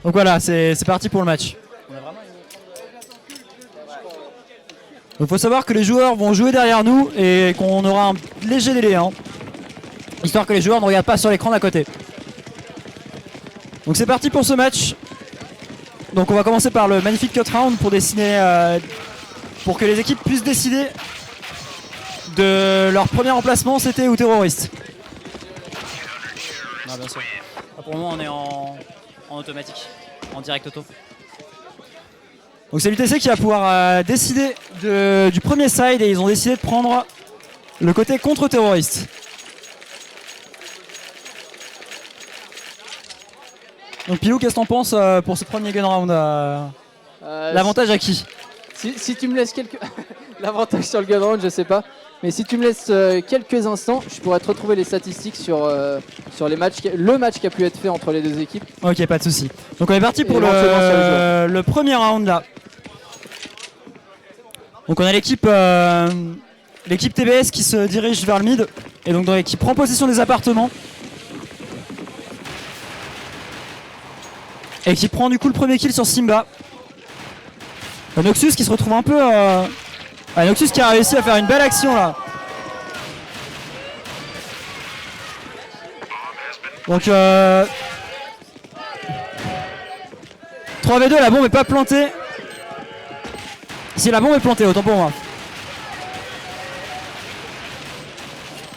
Donc voilà, c'est parti pour le match. Il faut savoir que les joueurs vont jouer derrière nous et qu'on aura un léger délai, hein, histoire que les joueurs ne regardent pas sur l'écran d'à côté. Donc c'est parti pour ce match. Donc on va commencer par le magnifique cut round pour dessiner, pour que les équipes puissent décider de leur premier emplacement, CT ou terroriste. Non, bien sûr. Pour le moment on est en automatique, en direct auto. Donc c'est l'UTC qui va pouvoir décider du premier side et ils ont décidé de prendre le côté contre-terroriste. Donc Pilou, qu'est-ce que t'en penses pour ce premier gun round? L'avantage à qui? Si tu me laisses quelques... L'avantage sur le gun round, je sais pas. Mais si tu me laisses quelques instants, je pourrais te retrouver les statistiques sur les matchs, le match qui a pu être fait entre les deux équipes. Ok, pas de souci. Donc on est parti pour le premier round là. Donc on a l'équipe TBS qui se dirige vers le mid et donc qui prend possession des appartements et qui prend du coup le premier kill sur Simba. Noxus qui se retrouve un peu... Noxus qui a réussi à faire une belle action là. Donc 3v2, la bombe est pas plantée. Si la bombe est plantée, autant pour moi.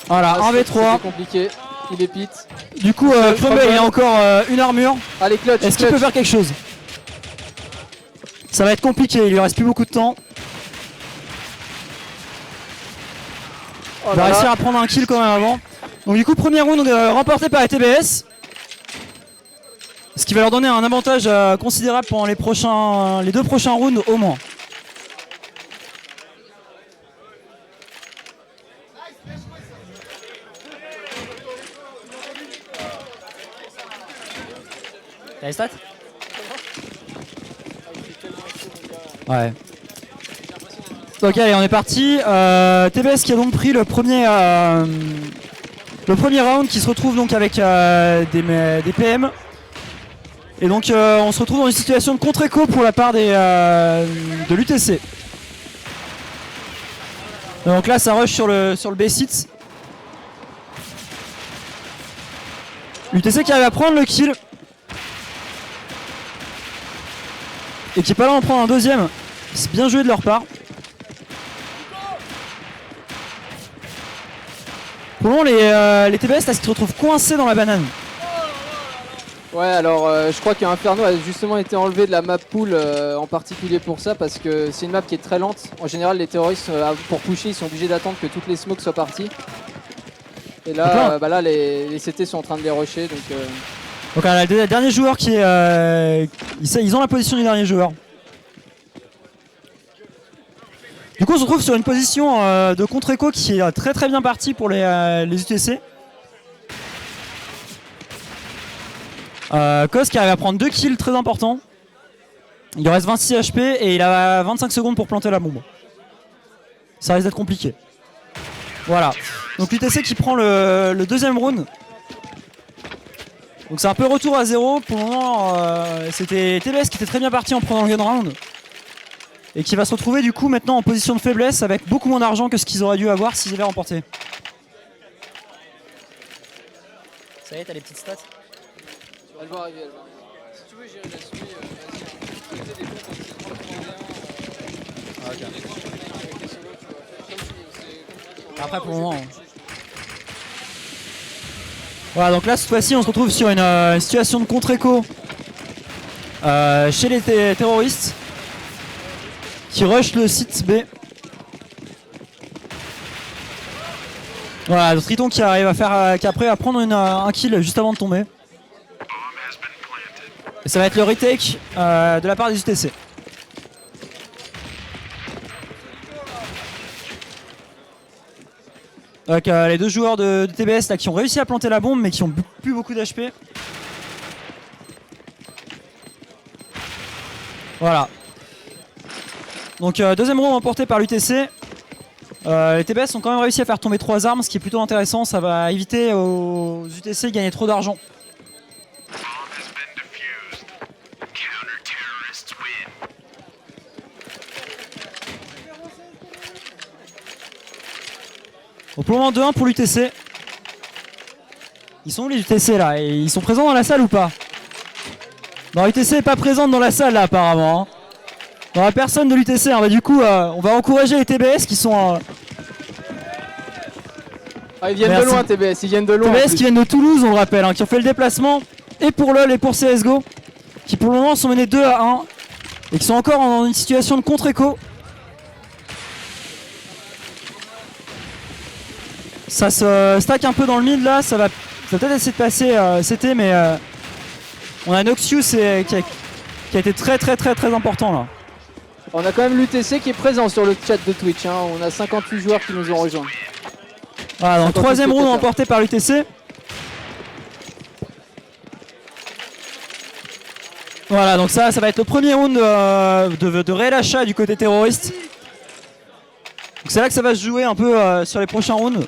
Voilà, 1v3. C'est compliqué, il est pit. Du coup, Crumble il a encore une armure. Allez, clutch. Est-ce qu'il peut faire quelque chose? Ça va être compliqué, il lui reste plus beaucoup de temps. Il va réussir à prendre un kill quand même avant. Donc du coup, premier round remporté par la TBS. Ce qui va leur donner un avantage considérable pendant les deux prochains rounds au moins. T'as les stats? Ouais. Ok, allez, on est parti. TBS qui a donc pris le premier round, qui se retrouve donc avec des PM. Et donc on se retrouve dans une situation de contre-écho pour la part de l'UTC. Donc là ça rush sur le B-site. L'UTC qui arrive à prendre le kill. Et qui est pas là d'en prendre un deuxième. C'est bien joué de leur part. Pour le moment les TBS là, se retrouvent coincés dans la banane. Ouais, alors je crois qu'Inferno a justement été enlevé de la map pool en particulier pour ça, parce que c'est une map qui est très lente. En général, les terroristes pour pusher, ils sont obligés d'attendre que toutes les smokes soient parties. Et là, là les CT sont en train de les rusher. Donc le dernier joueur qui est... ils ont la position du dernier joueur. Du coup on se retrouve sur une position de contre-écho qui est très très bien partie pour les UTC. Kos qui arrive à prendre 2 kills très importants. Il lui reste 26 HP et il a 25 secondes pour planter la bombe. Ça risque d'être compliqué. Voilà. Donc l'UTC qui prend le deuxième round. Donc c'est un peu retour à zéro. Pour le moment c'était TBS qui était très bien parti en prenant le gun round. Et qui va se retrouver du coup maintenant en position de faiblesse avec beaucoup moins d'argent que ce qu'ils auraient dû avoir s'ils avaient remporté. Ça y est, t'as les petites stats? Elle va arriver, elle va arriver. Si tu veux, j'irai la suivre. Vas-y. Après pour le moment. Voilà, donc là cette fois-ci on se retrouve sur une situation de contre-écho chez les terroristes qui rush le site B. Voilà, le Triton qui arrive à faire, qui après va prendre un kill juste avant de tomber. Et ça va être le retake de la part des UTC. Avec les deux joueurs de TBS là, qui ont réussi à planter la bombe mais qui ont plus beaucoup d'HP. Voilà. Donc deuxième round remporté par l'UTC. Les TBS ont quand même réussi à faire tomber 3 armes, ce qui est plutôt intéressant. Ça va éviter aux UTC de gagner trop d'argent. Au pour le moment 2-1 pour l'UTC. Ils sont où les UTC là? Et ils sont présents dans la salle ou pas? Non, l'UTC n'est pas présente dans la salle là apparemment. Non, la personne de l'UTC, hein. Bah, du coup on va encourager les TBS qui sont... Ils viennent de loin TBS, ils viennent de loin. TBS qui viennent de Toulouse on le rappelle, hein, qui ont fait le déplacement et pour LoL et pour CSGO. Qui pour le moment sont menés 2-1 et qui sont encore dans une situation de contre-écho. Ça se stack un peu dans le mid là, ça va peut-être essayer de passer CT mais on a Noxious qui a été très important là. On a quand même l'UTC qui est présent sur le chat de Twitch, hein. On a 58 joueurs qui nous ont rejoints. Voilà, donc troisième round remporté par l'UTC. Voilà, donc ça va être le premier round de réel achat du côté terroriste. C'est là que ça va se jouer un peu sur les prochains rounds.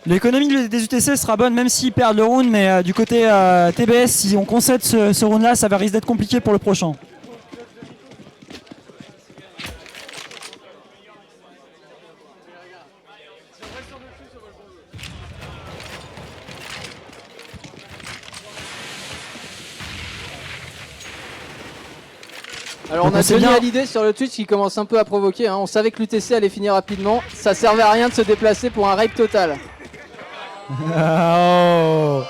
L'économie des UTC sera bonne même s'ils perdent le round, mais du côté TBS, si on concède ce round là, ça va risque d'être compliqué pour le prochain. Alors on a Denis Hallyday sur le Twitch qui commence un peu à provoquer, hein. On savait que l'UTC allait finir rapidement, ça servait à rien de se déplacer pour un raid total. Oh.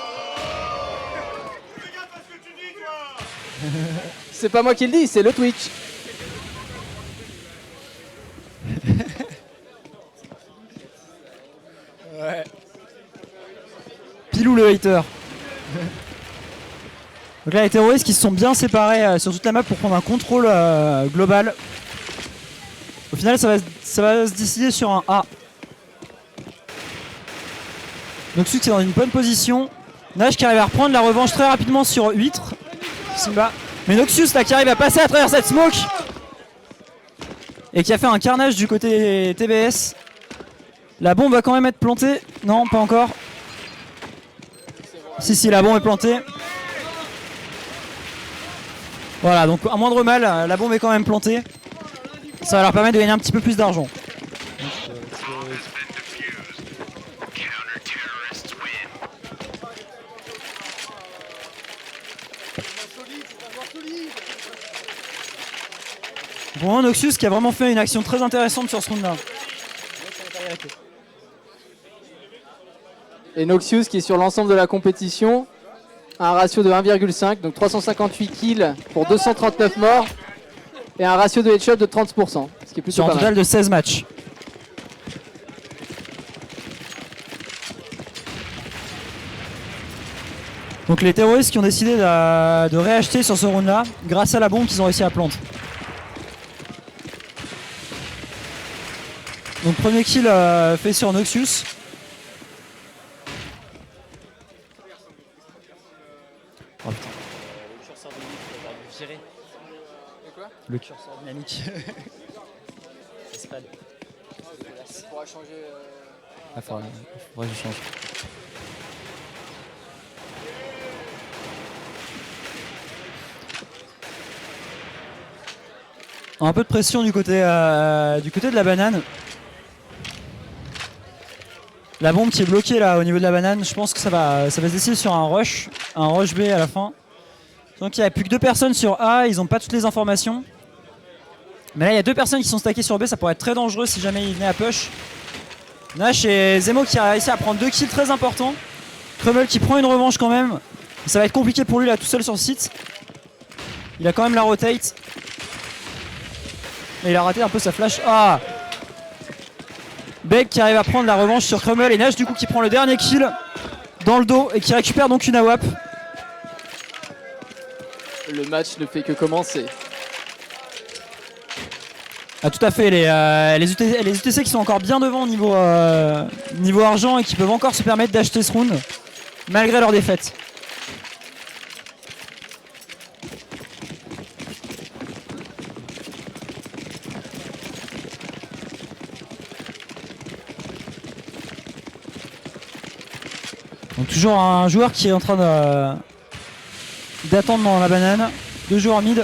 C'est pas moi qui le dis, c'est le Twitch. Ouais. Pilou le hater. Donc là les terroristes qui se sont bien séparés sur toute la map pour prendre un contrôle global. Au final ça va se décider sur un A. Noxious qui est dans une bonne position. Nash qui arrive à reprendre la revanche très rapidement sur Huître. Simba. Mais Noxious là qui arrive à passer à travers cette smoke. Et qui a fait un carnage du côté TBS. La bombe va quand même être plantée. Non, pas encore. Si, la bombe est plantée. Voilà, donc à moindre mal, la bombe est quand même plantée. Ça va leur permettre de gagner un petit peu plus d'argent. Bon, Noxious qui a vraiment fait une action très intéressante sur ce round-là. Et Noxious qui est sur l'ensemble de la compétition, un ratio de 1,5, donc 358 kills pour 239 morts et un ratio de headshot de 30%, ce qui est plutôt sur un total de 16 matchs. Donc les terroristes qui ont décidé de réacheter sur ce round là grâce à la bombe qu'ils ont réussi à planter. Donc premier kill fait sur Noxious. Oh putain. Le curseur dynamique va virer. Le curseur dynamique. Ça se passe. Ça pourra changer. Ah, faudrait que je change. Un peu de pression du côté de la banane. La bombe qui est bloquée là au niveau de la banane, je pense que ça va se décider sur un rush B à la fin. Donc il n'y a plus que 2 personnes sur A, ils n'ont pas toutes les informations. Mais là il y a 2 personnes qui sont stackées sur B, ça pourrait être très dangereux si jamais ils venaient à push. Nash et Zemo qui a réussi à prendre 2 kills très importants. Krumel qui prend une revanche quand même. Ça va être compliqué pour lui là tout seul sur le site. Il a quand même la rotate. Mais il a raté un peu sa flash. Ah! Beck qui arrive à prendre la revanche sur Krumel et Nash du coup qui prend le dernier kill dans le dos et qui récupère donc une AWP. Le match ne fait que commencer. Ah tout à fait, les UTC qui sont encore bien devant niveau argent et qui peuvent encore se permettre d'acheter ce round malgré leur défaite. Donc toujours un joueur qui est en train d'attendre dans la banane. 2 joueurs mid.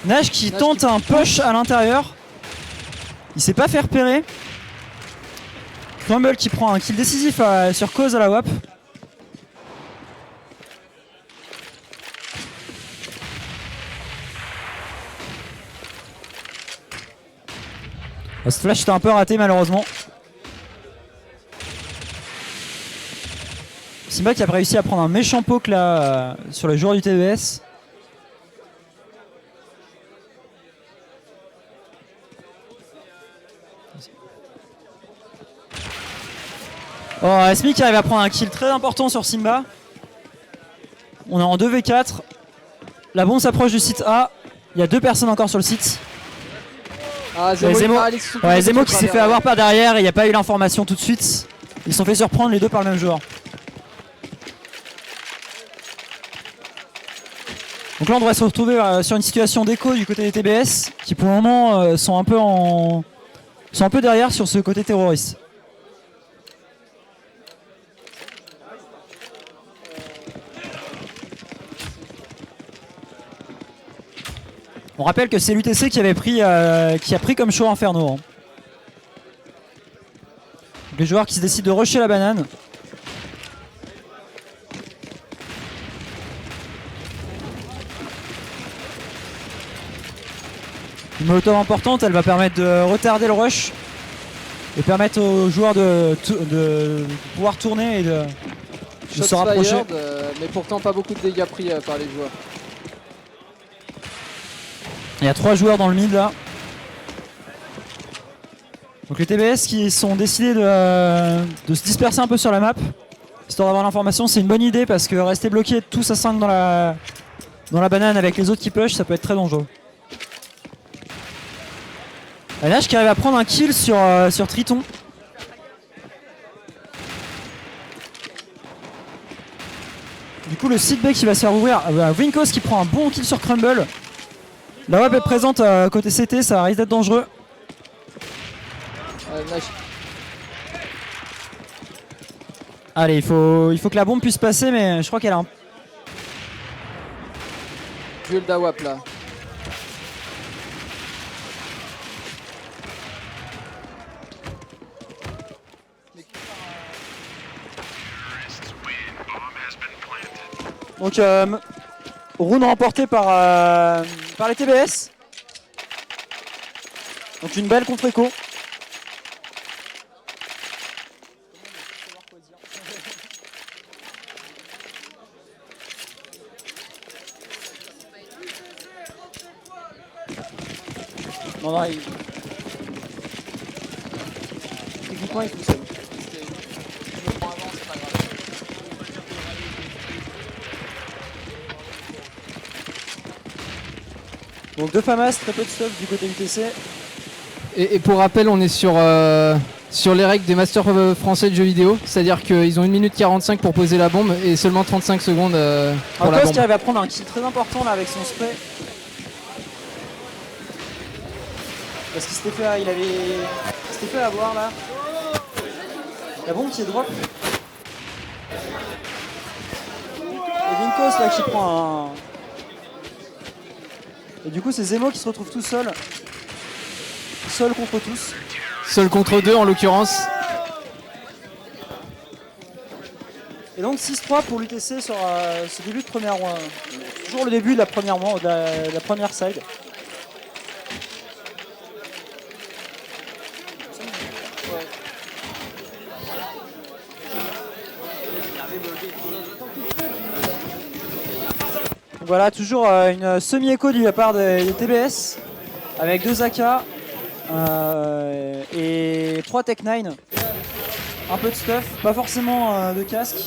Nash qui tente un push à l'intérieur. Il s'est pas fait repérer. Crumble qui prend un kill décisif sur Cause à la WAP. Ce flash était un peu raté malheureusement. Simba qui a réussi à prendre un méchant poke là sur le joueur du TBS. Oh, Asmi qui arrive à prendre un kill très important sur Simba. On est en 2v4. La bombe s'approche du site A. Il y a 2 personnes encore sur le site. Ah, Zemo qui s'est fait avoir par derrière et il n'y a pas eu l'information tout de suite. Ils se sont fait surprendre les deux par le même joueur. Donc là on devrait se retrouver sur une situation d'écho du côté des TBS qui pour le moment sont un peu derrière sur ce côté terroriste. On rappelle que c'est l'UTC qui a pris comme choix Inferno. Donc les joueurs qui se décident de rusher la banane. Une molotov importante, elle va permettre de retarder le rush et permettre aux joueurs de pouvoir tourner et de se rapprocher. Mais pourtant pas beaucoup de dégâts pris par les joueurs. Il y a 3 joueurs dans le mid là. Donc les TBS qui sont décidés de se disperser un peu sur la map. Histoire d'avoir l'information, c'est une bonne idée parce que rester bloqué tous à 5 dans la banane avec les autres qui push, ça peut être très dangereux. Nash qui arrive à prendre un kill sur Triton. Du coup le site B qui va se faire ouvrir. Winkos qui prend un bon kill sur Crumble. La WAP est présente côté CT, ça risque d'être dangereux. Allez, il faut que la bombe puisse passer, mais je crois qu'elle a un... Duel d'AWAP là. Donc round remporté par les TBS. Donc une belle contre-écho. Non, techniquement il faut ça. Donc 2 FAMAS, très peu de stuff du côté UTC. Et pour rappel, on est sur les règles des masters français de jeux vidéo. C'est-à-dire qu'ils ont 1 minute 45 pour poser la bombe et seulement 35 secondes pour la bombe. Qui arrive à prendre un kill très important là avec son spray. Parce qu'il s'était fait avoir là. La bombe qui est drop. Et Vinkos là qui prend un... Et du coup c'est Zemo qui se retrouve tout seul. Seul contre tous. Seul contre 2 en l'occurrence. Et donc 6-3 pour l'UTC sur ce début de première round. Toujours le début de la première side. Donc voilà, toujours une semi-écho de la part des TBS avec 2 AK et 3 Tech 9. Un peu de stuff, pas forcément de casque.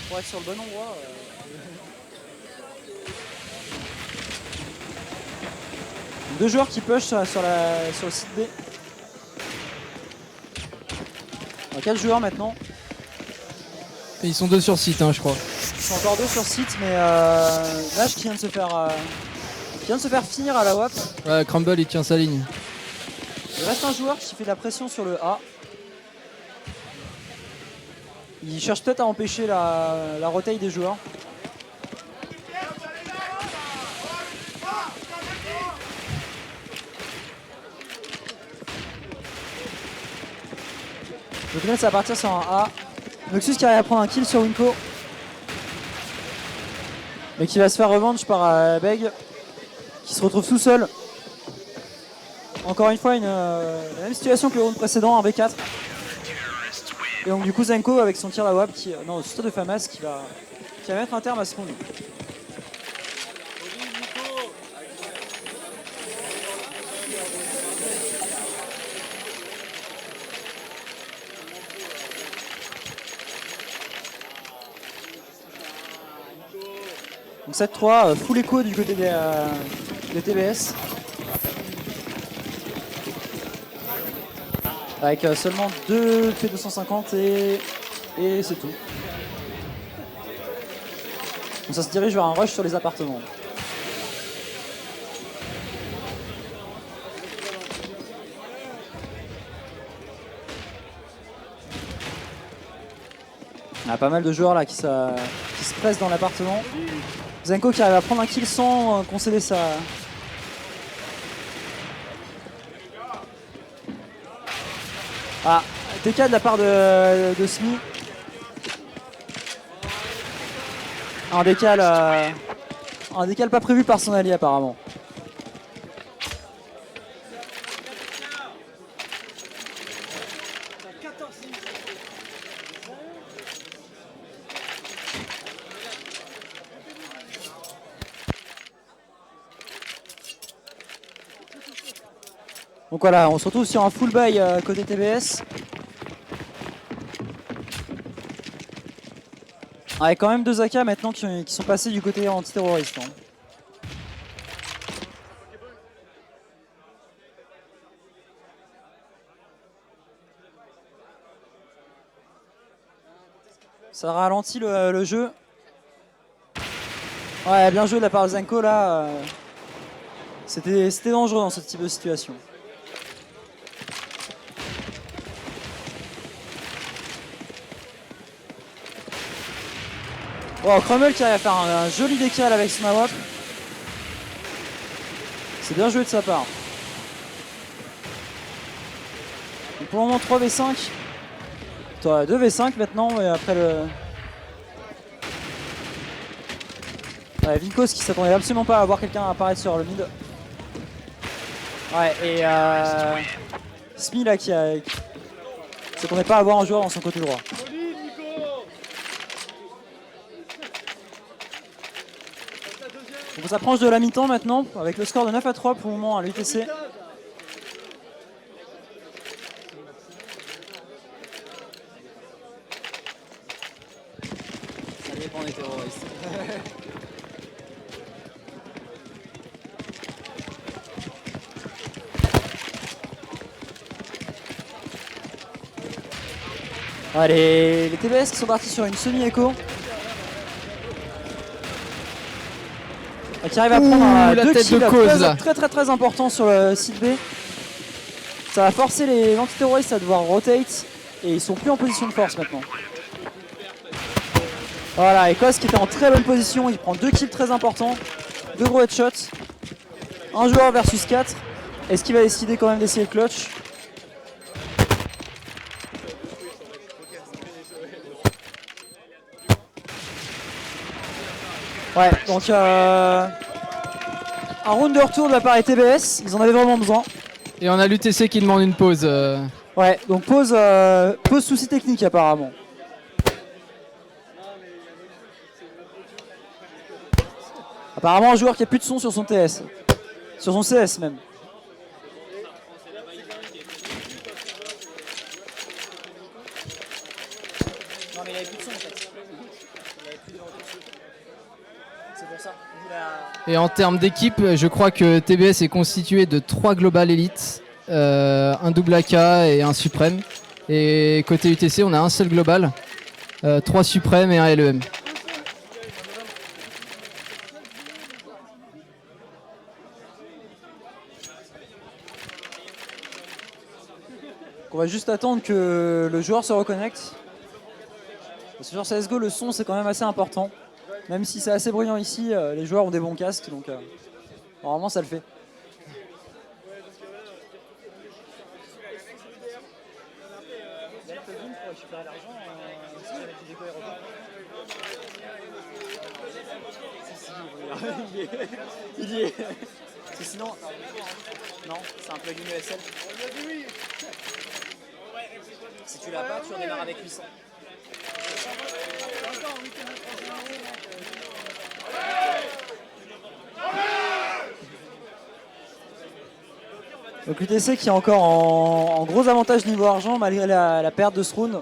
Pour être sur le bon endroit. Deux joueurs qui push sur le site B. 4 joueurs maintenant. Et ils sont 2 sur site, hein, je crois. Ils sont encore 2 sur site, mais Nash qui vient de se faire finir à la WAP. Ouais, Crumble il tient sa ligne. Il reste un joueur qui fait de la pression sur le A. Il cherche peut-être à empêcher la rotaille des joueurs. Le final ça va partir sur un A. Noxus qui arrive à prendre un kill sur Winco. Mais qui va se faire revendre par Beg. Qui se retrouve tout seul. Encore une fois la même situation que le round précédent, un V4. Et donc du coup Zenko avec son tir la WAP non, c'est de Famas qui va mettre un terme à ce round. Donc 7-3, full écho du côté des TBS. Avec seulement 2 P250 et c'est tout. Donc ça se dirige vers un rush sur les appartements. Il y a pas mal de joueurs là qui se pressent dans l'appartement. Zenko qui arrive à prendre un kill sans concéder sa... Ah, TK de la part de Smi. Un décal pas prévu par son allié apparemment. Donc voilà, on se retrouve sur un full buy côté TBS. Avec quand même 2 AK maintenant qui sont passés du côté antiterroriste. Hein. Ça ralentit le jeu. Ouais, bien joué de la part de Zenko là. C'était dangereux dans ce type de situation. Oh, Crummel qui arrive à faire un joli décal avec son AWP. C'est bien joué de sa part. Et pour le moment 3v5. 2v5 maintenant, mais après le... Ouais, Vinkos qui s'attendait absolument pas à voir quelqu'un apparaître sur le mid. Ouais, et Smi là qui s'attendait pas à voir un joueur dans son côté droit. Donc on s'approche de la mi-temps maintenant, avec le score de 9-3 pour le moment à l'UTC. Ça dépend des terroristes. Ouais, les TBS qui sont partis sur une semi-écho. Qui arrive à prendre deux kills très important sur le site B. Ça va forcer les antiterroristes à devoir rotate et ils sont plus en position de force maintenant. Voilà, Écosse qui était en très bonne position, il prend 2 kills très importants, 2 gros headshots, un joueur versus 4. Est-ce qu'il va décider quand même d'essayer le clutch? Ouais, donc un round de retour de la part des TBS, ils en avaient vraiment besoin. Et on a l'UTC qui demande une pause. Ouais, donc pause souci technique apparemment. Apparemment un joueur qui a plus de son sur son TS. Sur son CS même. Non mais il avait plus de son en fait. Il avait plus de c'est pour ça. Et en termes d'équipe, je crois que TBS est constitué de 3 Global Elite, un double AK et un Suprême. Et côté UTC, on a un seul Global, 3 Suprêmes et un LEM. On va juste attendre que le joueur se reconnecte. Parce que sur CSGO, le son c'est quand même assez important. Même si c'est assez bruyant ici, les joueurs ont des bons casques, donc normalement ça le fait. Il y est. Parce que sinon. Non, c'est un plugin ESL. Si tu l'as pas, tu redémarres avec 800. Donc l'UTC qui est encore en gros avantage niveau argent malgré la perte de ce round.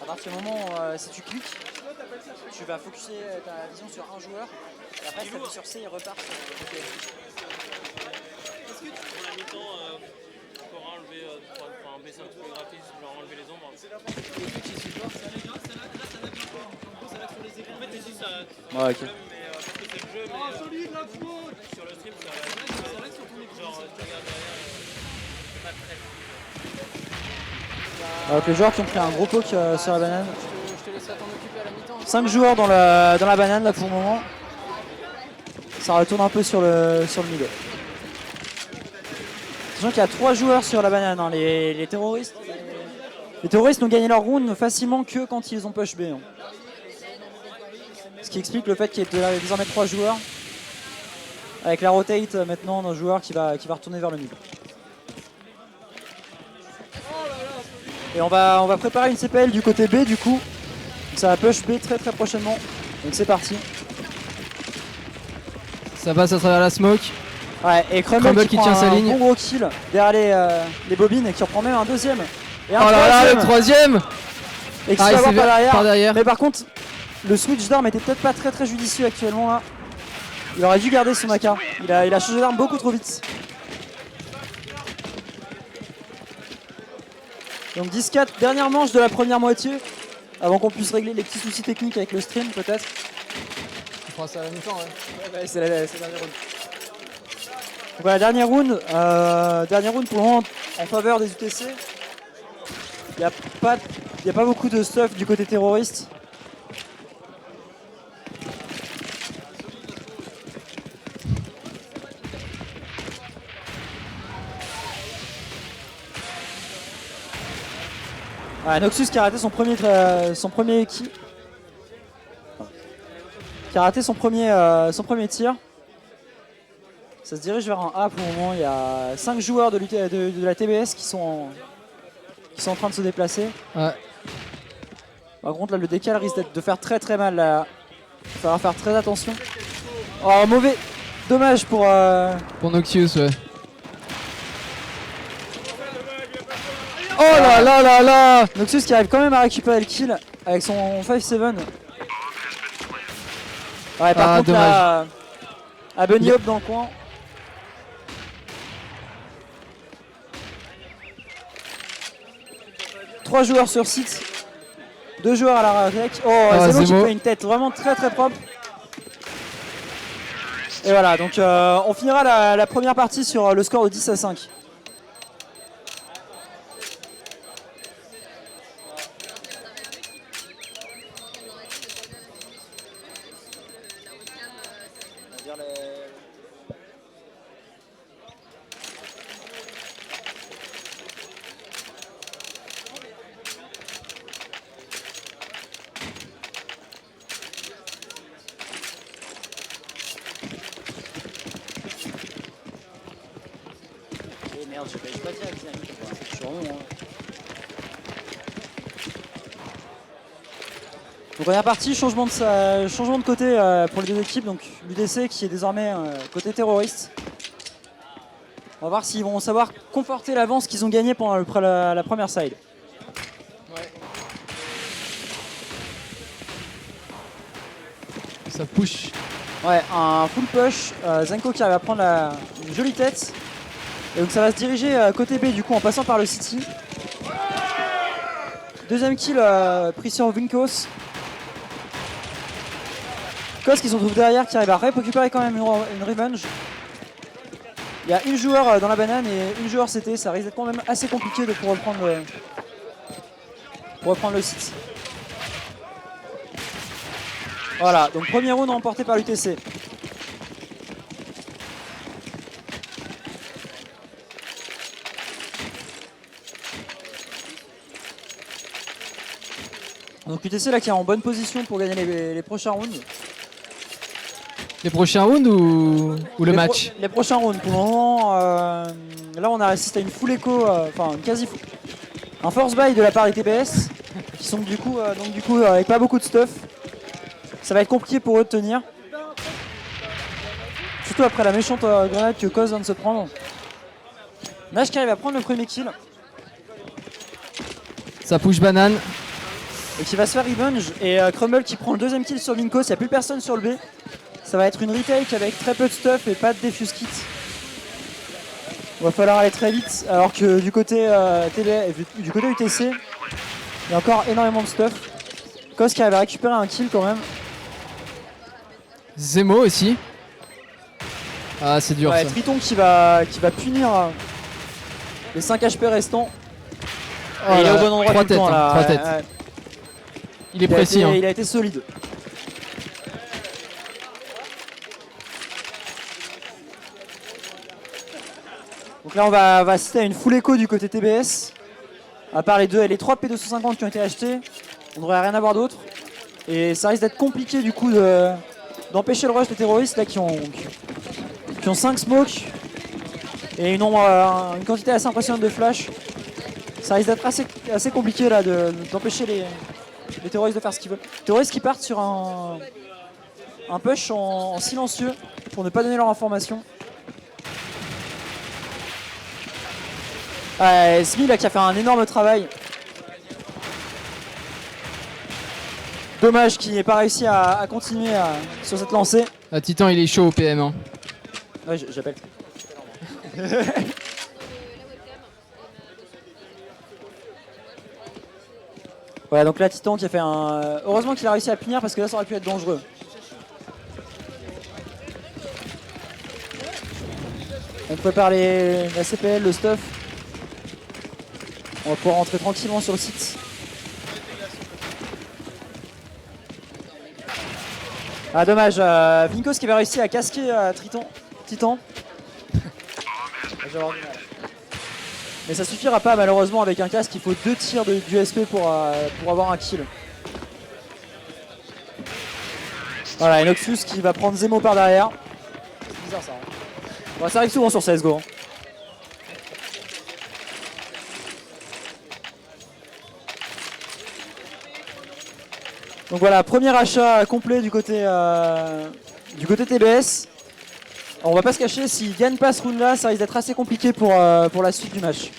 À partir du moment où si tu cliques, tu vas focuser ta vision sur un joueur et après si tu appuies sur C, il repart. Est-ce que pour la mi-temps, tu pourras enlever, baisser un petit peu le graphisme, genre enlever les ombres? En fait, ici, ça. Ouais, ok. Mais parce que c'est le jeu, mais sur le stream, ça. Genre, tu regardes derrière, c'est pas très. Donc les joueurs qui ont pris un gros poke sur la banane. Je te laisserai t'en occuper à la mi-temps. 5 joueurs dans la banane là pour le moment. Ça retourne un peu sur le mid. Sachant qu'il y a 3 joueurs sur la banane, hein. Les terroristes. Les terroristes n'ont gagné leur round facilement que quand ils ont push B. Hein. Ce qui explique le fait qu'il y ait désormais 3 joueurs. Avec la rotate maintenant d'un joueur qui va retourner vers le mid. Et on va préparer une CPL du côté B du coup. Ça va push B très prochainement. Donc c'est parti. Ça passe à travers la smoke. Ouais, et Crumble qui tient prend sa un ligne. bon gros kill derrière les bobines et qui reprend même un deuxième. Et un Oh là là, le troisième. troisième. Et qui Ah, se il fait s'est avoir par derrière. Mais par contre, le switch d'arme était peut-être pas très judicieux actuellement là. Il aurait dû garder son AK. Il a changé d'arme beaucoup trop vite. Donc 10-4, dernière manche de la première moitié. Avant qu'on puisse régler les petits soucis techniques avec le stream peut-être. Je crois que c'est à la mi-temps, ouais. Ouais, c'est la dernière round. Donc voilà, dernier round pour le moment en faveur des UTC. Il n'y a pas beaucoup de stuff du côté terroriste. Ah, Noxus qui a raté son premier kill. Qui a raté son premier tir. Ça se dirige vers un A pour le moment. Il y a 5 joueurs de la TBS qui sont en train de se déplacer. Ouais. Par contre, là, le décal risque de faire très mal. Là. Il va falloir faire très attention. Oh, mauvais. Dommage pour Noxious, ouais. Oh là là là là. Noxus qui arrive quand même à récupérer le kill avec son 5-7. Ouais, par contre, dommage. là, à Bunny Hop dans le coin. Trois joueurs sur site. 2 joueurs à la rec. Oh, Zemo qui fait une tête vraiment très propre. Et voilà, donc on finira la première partie sur le score de 10-5. Merde, je vais pas direct, je suis vraiment. Donc première partie, changement de côté pour les deux équipes. Donc l'UDC qui est désormais côté terroriste. On va voir s'ils vont savoir conforter l'avance qu'ils ont gagné pendant la première side. Ouais. Ça push. Ouais, un full push. Zenko qui arrive à prendre une jolie tête. Et donc ça va se diriger côté B du coup en passant par le City. Deuxième kill pris sur Vinkos. Kos qui se retrouve derrière, qui arrive à récupérer quand même une revenge. Il y a une joueur dans la banane et une joueur CT, ça risque d'être quand même assez compliqué de pour reprendre le site. Voilà, donc premier round remporté par l'UTC. Donc UTC là qui est en bonne position pour gagner les prochains rounds. Les prochains rounds ou le match? Les prochains rounds. Pour le moment, là on a assisté à une full écho, enfin une quasi full. Un force buy de la part des TBS qui sont du coup avec pas beaucoup de stuff. Ça va être compliqué pour eux de tenir. Surtout après la méchante grenade que Koz vient de se prendre. Nash qui arrive à prendre le premier kill. Ça push banane. Et qui va se faire revenge. Et Crumble qui prend le deuxième kill sur Vinkos. Il n'y a plus personne sur le B. Ça va être une retake avec très peu de stuff et pas de defuse kit. Il va falloir aller très vite. Alors que du côté, du côté UTC, il y a encore énormément de stuff. Koz qui arrive à récupérer un kill quand même. Zemo aussi. Ah, c'est dur Ouais, ça. Triton qui va punir les 5 HP restants. Oh Et il est là, au bon endroit trois tout le temps têtes, là. trois têtes. Ouais. Il est précis. Il a été solide. Donc là on va assister à une full écho du côté TBS. À part les 3 P250 qui ont été achetés, on devrait rien avoir d'autre. Et ça risque d'être compliqué du coup d'empêcher le rush des terroristes là qui ont 5 smokes et une quantité assez impressionnante de flash. Ça risque d'être assez compliqué là d'empêcher les terroristes de faire ce qu'ils veulent. Les terroristes qui partent sur un push en silencieux pour ne pas donner leur information. Smee là qui a fait un énorme travail. Dommage qu'il n'ait pas réussi à continuer sur cette lancée. Ah, Titan il est chaud au PM. Hein. Ouais, j'appelle. Ouais, donc là Titan qui a fait un... Heureusement qu'il a réussi à punir parce que là ça aurait pu être dangereux. On prépare la CPL, le stuff. On va pouvoir rentrer tranquillement sur le site. Ah dommage, Vinkos qui avait réussi à casquer Titan. Mais ça suffira pas malheureusement avec un casque, il faut 2 tirs d'USP pour avoir un kill. Voilà, et Noxus qui va prendre Zemo par derrière. C'est bizarre ça. Hein. Ouais, ça arrive souvent sur CSGO. Hein. Donc voilà, premier achat complet du côté TBS. On va pas se cacher, s'ils gagnent pas ce round là, ça risque d'être assez compliqué pour la suite du match.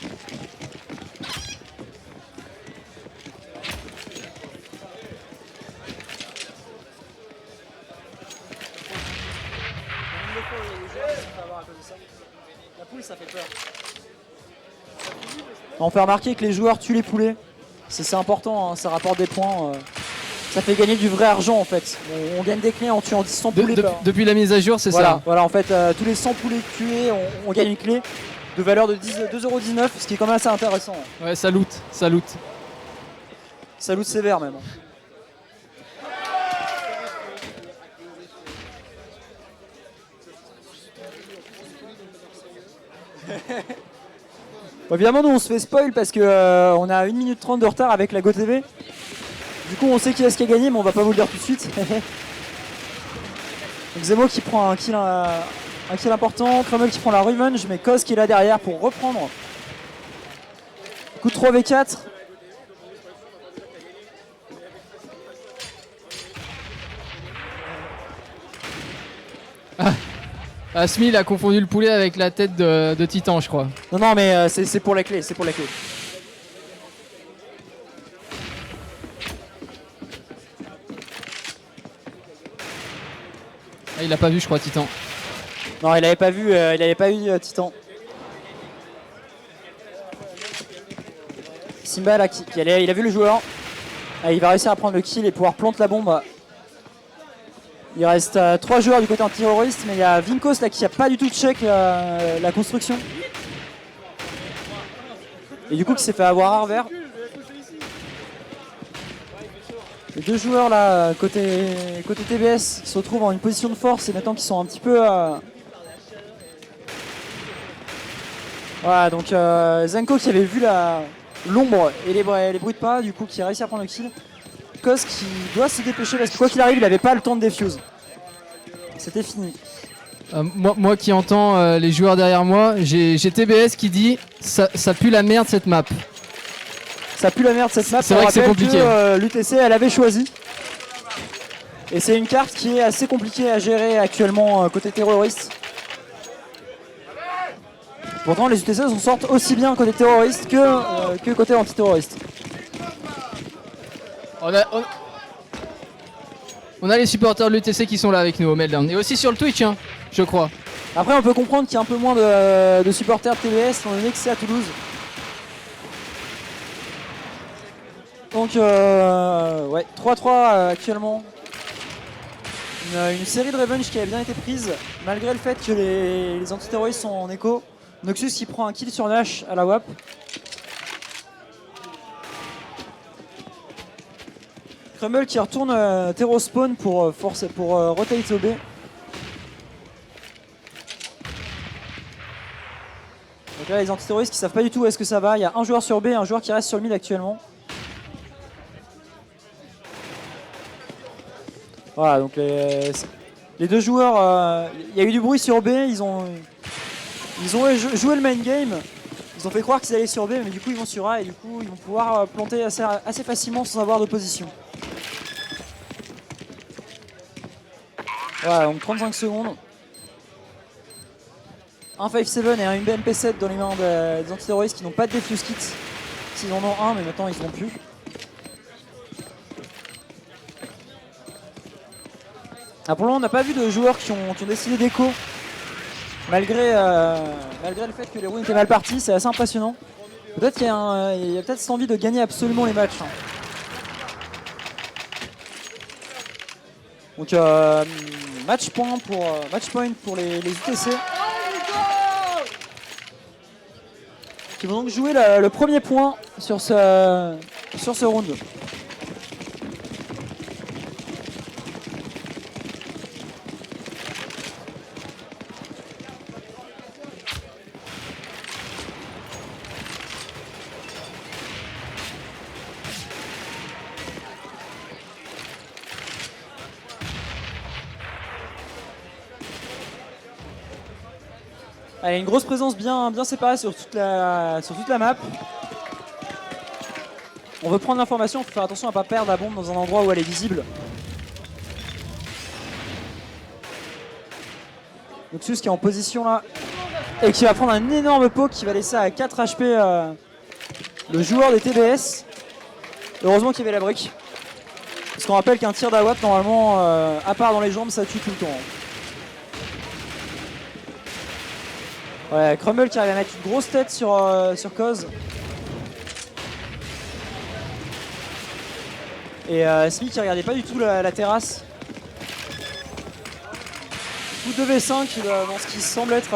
On fait remarquer que les joueurs tuent les poulets. C'est important, hein, ça rapporte des points. Ça fait gagner du vrai argent en fait. On gagne des clés en tuant 100 poulets. Depuis la mise à jour, c'est ça. Voilà, en fait, tous les 100 poulets tués, on gagne une clé de valeur de 2,19€, ce qui est quand même assez intéressant. Ouais, ça loot. Ça loot sévère même. Bon, évidemment, nous on se fait spoil parce que on a 1 minute 30 de retard avec la GoTV. Du coup, on sait qui est-ce qui a gagné, mais on va pas vous le dire tout de suite. Donc Zemo qui prend un kill important, Kremel qui prend la revenge, mais Koz qui est là derrière pour reprendre. Coup de 3v4. Smee il a confondu le poulet avec la tête de Titan, je crois. Non, mais c'est pour la clé, c'est pour la clé. Ah, il a pas vu, je crois, Titan. Non, il avait pas vu Titan. Simba là, il a vu le joueur. Ah, il va réussir à prendre le kill et pouvoir planter la bombe. Il reste 3 joueurs du côté antiterroriste, mais il y a Vinkos là qui a pas du tout check la construction. Et du coup qui s'est fait avoir à revers. Les 2 joueurs là côté TBS qui se retrouvent en une position de force et maintenant qu'ils sont un petit peu... Voilà, donc Zenko qui avait vu l'ombre et les bruits de pas, du coup qui a réussi à prendre le kill. Cos qui doit se dépêcher parce que quoi qu'il arrive, il n'avait pas le temps de défuse. C'était fini. Moi qui entends les joueurs derrière moi, j'ai TBS qui dit ça pue la merde cette map. Ça pue la merde cette map. C'est vrai que c'est compliqué. L'UTC elle avait choisi. Et c'est une carte qui est assez compliquée à gérer actuellement côté terroriste. Pourtant les UTC s'en sortent aussi bien côté terroriste que côté antiterroriste. On a les supporters de l'UTC qui sont là avec nous au Meltdown. Et aussi sur le Twitch, hein, je crois. Après on peut comprendre qu'il y a un peu moins de supporters de TBS étant donné que c'est à Toulouse. Donc ouais, 3-3 actuellement. Une série de revenge qui a bien été prise, malgré le fait que les antiterroristes sont en écho. Noxus qui prend un kill sur Nash à la WAP. Crumble qui retourne Terro Spawn pour rotate au B. Donc là les antiterroristes qui savent pas du tout où est-ce que ça va. Il y a un joueur sur B, un joueur qui reste sur le mid actuellement. Voilà, donc les deux joueurs, il y a eu du bruit sur B, ils ont joué le main game, ils ont fait croire qu'ils allaient sur B, mais du coup ils vont sur A et du coup ils vont pouvoir planter assez facilement sans avoir de position. Voilà, donc 35 secondes. Un 5-7 et un BMP7 dans les mains des antiterroristes qui n'ont pas de defuse kit. S'ils en ont un, mais maintenant ils n'en ont plus. Ah, pour le moment, on n'a pas vu de joueurs qui ont décidé d'écho. Malgré le fait que les rounds étaient mal partis, c'est assez impressionnant. Peut-être qu'il y a peut-être cette envie de gagner absolument les matchs. Donc match point pour les UTC. Qui vont donc jouer le premier point sur ce round. Allez, une grosse présence bien séparée sur toute la map. On veut prendre l'information, il faut faire attention à ne pas perdre la bombe dans un endroit où elle est visible. Noxus qui est en position là et qui va prendre un énorme poke qui va laisser à 4 HP le joueur des TBS. Heureusement qu'il y avait la brique. Parce qu'on rappelle qu'un tir d'AWAP normalement, à part dans les jambes, ça tue tout le temps. Ouais, Crumble qui arrive à mettre une grosse tête sur Cause. Et Smith qui regardait pas du tout la terrasse. Coup 2v5 dans ce qui semble être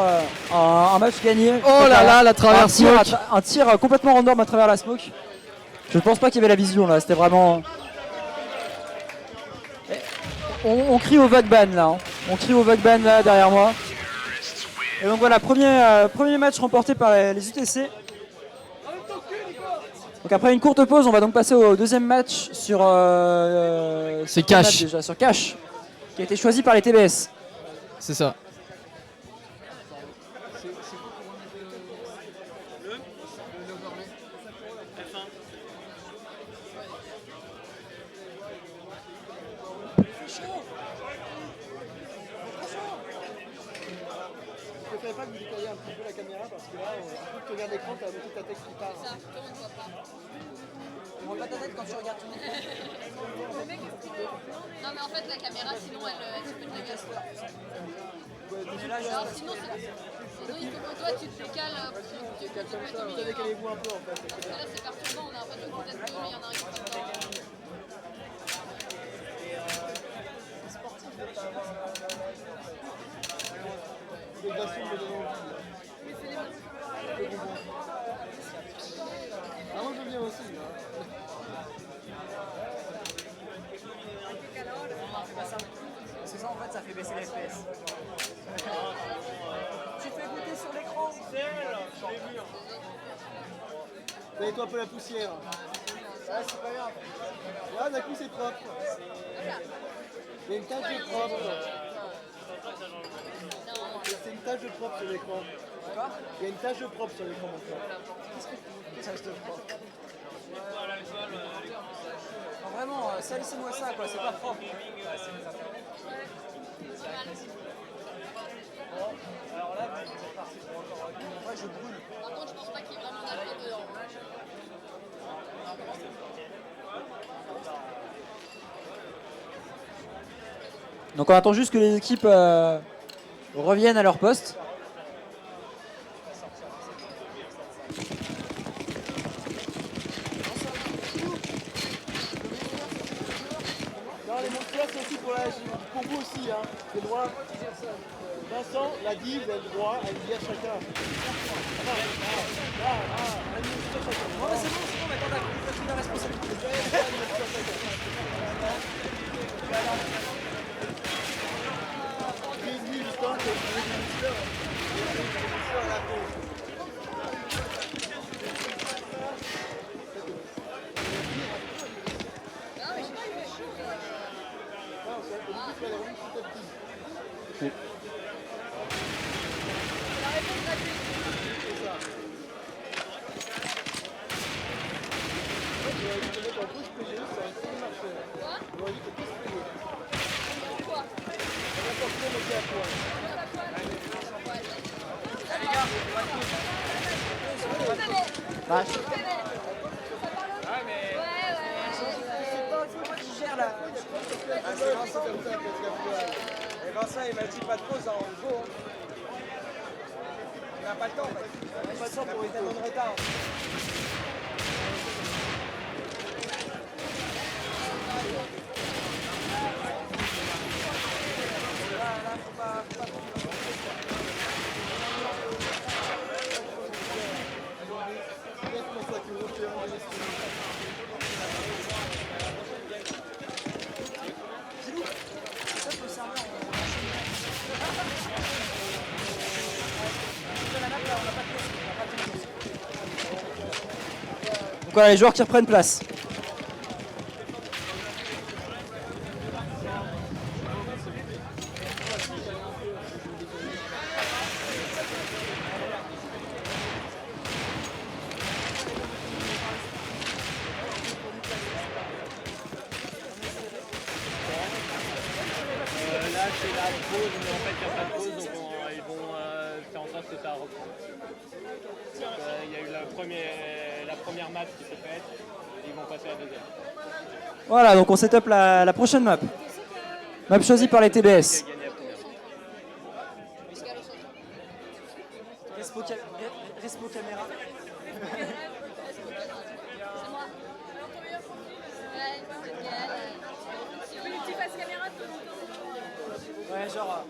un match gagné. Oh là là, la traverse smoke. Un tir complètement random à travers la smoke. Je pense pas qu'il y avait la vision là, c'était vraiment... On crie au vague ban là. Hein. On crie au vague ban là derrière moi. Et donc voilà, premier match remporté par les UTC. Donc après une courte pause, on va donc passer au deuxième match sur c'est Cash déjà, sur Cash, qui a été choisi par les TBS. C'est ça. Je ne pas que vous décaliez un petit peu la caméra parce que là, quand tu regardes l'écran, tu as beaucoup ta tête qui part. Ça, on ne voit pas. On voit pas ta tête quand tu regardes ton écran. Non, mais en fait, la caméra, sinon, elle se peut te dégager. Alors, sinon, il faut que toi, tu te décales. Tu décalez-vous un peu en fait. Là, c'est perturbant. On a l'impression que peut-être deux, mais il y en a un qui passe pas. Les glaçons me donnent envie. Ah, moi je viens aussi. C'est ça en fait, ça fait baisser les FPS. Tu fais goûter sur l'écran. Nettoie un peu la poussière. c'est pas grave. Là, d'un coup, c'est propre. Il y a une tache de propre. C'est une tache de propre sur l'écran. Quoi? Il y a une tache de propre sur l'écran maintenant. Qu'est-ce que une tache de propre? Non, vraiment, salissez-moi ça, quoi, c'est pas propre. Alors là, c'est parti pour encore. Moi, je brûle. Par contre, je pense pas qu'il y ait vraiment d'alcool dedans. Donc on attend juste que les équipes reviennent à leur poste. Non, les monsters, c'est aussi pour vous aussi. Hein. C'est le droit. Vincent l'a dit, vous avez le droit à une bière chacun. Non mais c'est bon, mais on a pris la responsabilité. J'ai dit du temps que vous avez une bière. À la peau. Non, mais je sais pas, il fait chaud. Non, c'est un peu plus, elle est revenue petit à petit. La réponse gratuite. C'est ça. J'aurais dit que le mec en pouce PG, ça a assez marché. Quoi? J'aurais dit que pouce PG. Pourquoi? N'importe quoi, mais c'est à toi. C'est Vincent comme ça, parce qu'après. Et Vincent il m'a dit pas de pause en go. On n'a pas le temps en fait. On n'a pas le temps pour tellement de retard. Donc voilà, les joueurs qui reprennent place. Là, c'est la pause, mais en fait, il n'y a pas de pause, donc ils vont faire en sorte que ça reprend. Il y a eu la première map qui s'est faite, et ils vont passer à la deuxième. Voilà, donc on set up la prochaine map. Map choisie par les TBS. Qui a gagné la première. Jusqu'à le centre. Respo caméra. C'est moi. Ouais, c'est nickel. Tu veux une petite face caméra de temps en temps? Ouais, genre.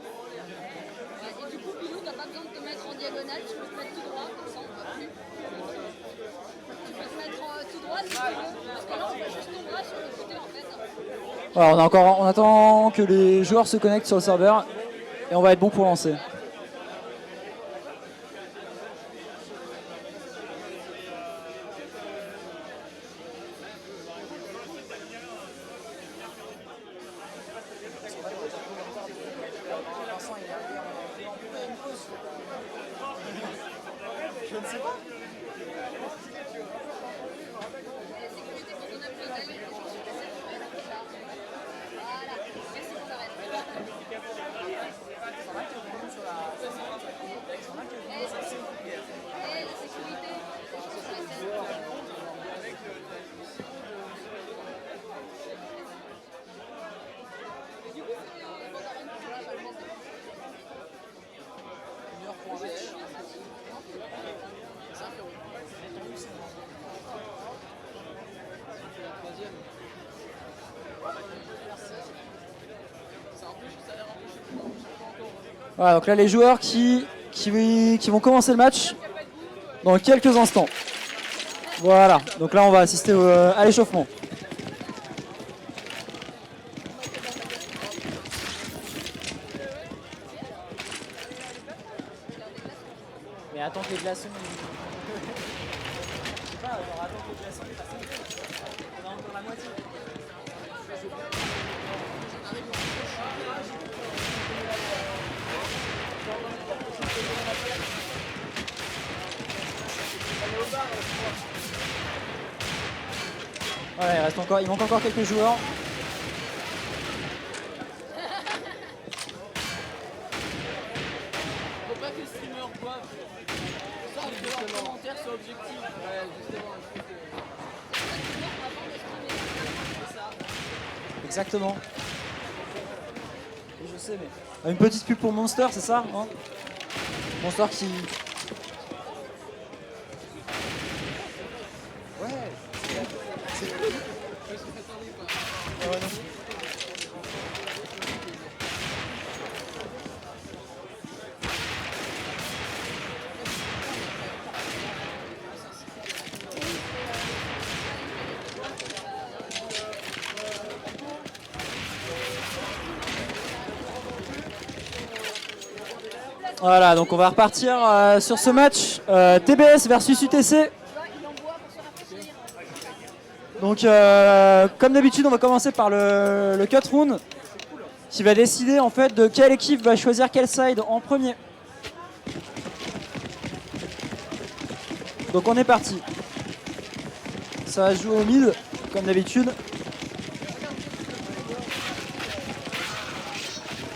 Ouais, et du coup, Pilou, t'as pas besoin de te mettre en diagonale, tu peux te mettre tout droit, comme ça on voit plus. Tu peux te mettre tout droit si tu veux, parce que là on voit juste ton bras sur le côté en fait. Voilà, on attend que les joueurs se connectent sur le serveur et on va être bon pour lancer. Je ne sais pas. La sécurité quand on aime l'hôtel, les gens sont passés pour être là. Voilà, merci pour ta reste. Et la sécurité. Et du coup, c'est Mandarin qui va pas le mettre. Voilà, donc là les joueurs qui vont commencer le match dans quelques instants. Voilà, donc là on va assister à l'échauffement. Mais attends que les glaçons... Voilà, il manque encore quelques joueurs. Faut pas que les streamers boivent. Sans que leurs commentaires soient objectifs. Ouais, justement. C'est ça. Exactement. Et je sais, mais. Une petite pub pour Monster, c'est ça hein Monster qui. Voilà, donc on va repartir sur ce match TBS versus UTC. Donc comme d'habitude, on va commencer par le cut round qui va décider en fait de quelle équipe va choisir quel side en premier. Donc on est parti. Ça va jouer au mid comme d'habitude.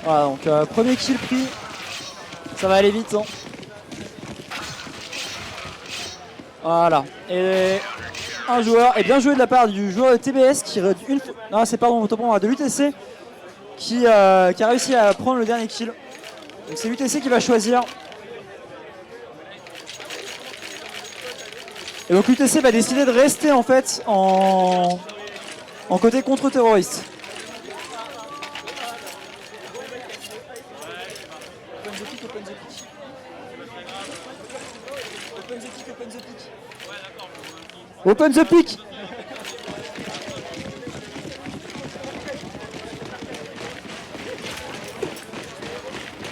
Voilà, donc premier kill pris. Ça va aller vite. Hein. Voilà. Et un joueur, et bien joué de la part du joueur de TBS qui non c'est pardon de l'UTC qui a réussi à prendre le dernier kill. Donc c'est l'UTC qui va choisir. Et donc l'UTC va décider de rester en fait en côté contre-terroriste. Open the pick.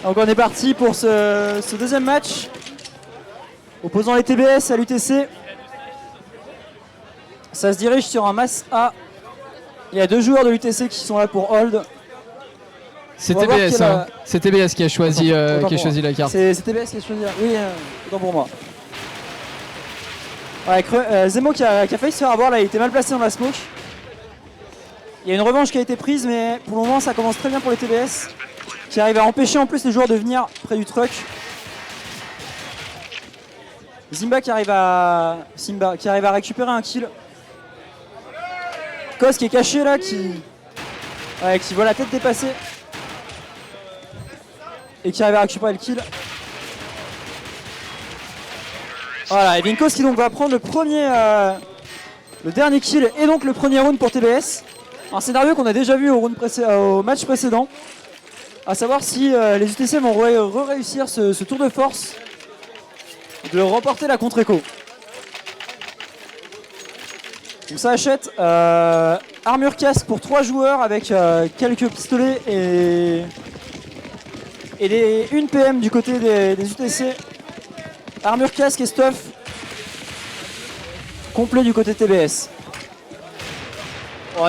Donc on est parti pour ce deuxième match opposant les TBS à l'UTC. Ça se dirige sur un mass A. Il y a deux joueurs de l'UTC qui sont là pour hold. C'est TBS, hein. C'est TBS qui a choisi, la carte. C'est TBS qui a choisi. Oui, autant pour moi. Ouais, Zemo qui a failli se faire avoir, là il était mal placé dans la smoke. Il y a une revanche qui a été prise, mais pour le moment ça commence très bien pour les TBS qui arrivent à empêcher en plus les joueurs de venir près du truck. Simba qui arrive à récupérer un kill. Kos qui est caché là, qui voit la tête dépasser et qui arrive à récupérer le kill. Voilà, et Vinkos qui donc va prendre le dernier kill et donc le premier round pour TBS. Un scénario qu'on a déjà vu au match précédent, à savoir si les UTC vont réussir ce tour de force de remporter la contre-écho. Donc ça achète armure casque pour 3 joueurs avec quelques pistolets et une PM du côté des UTC. Armure casque et stuff complet du côté TBS. Oh,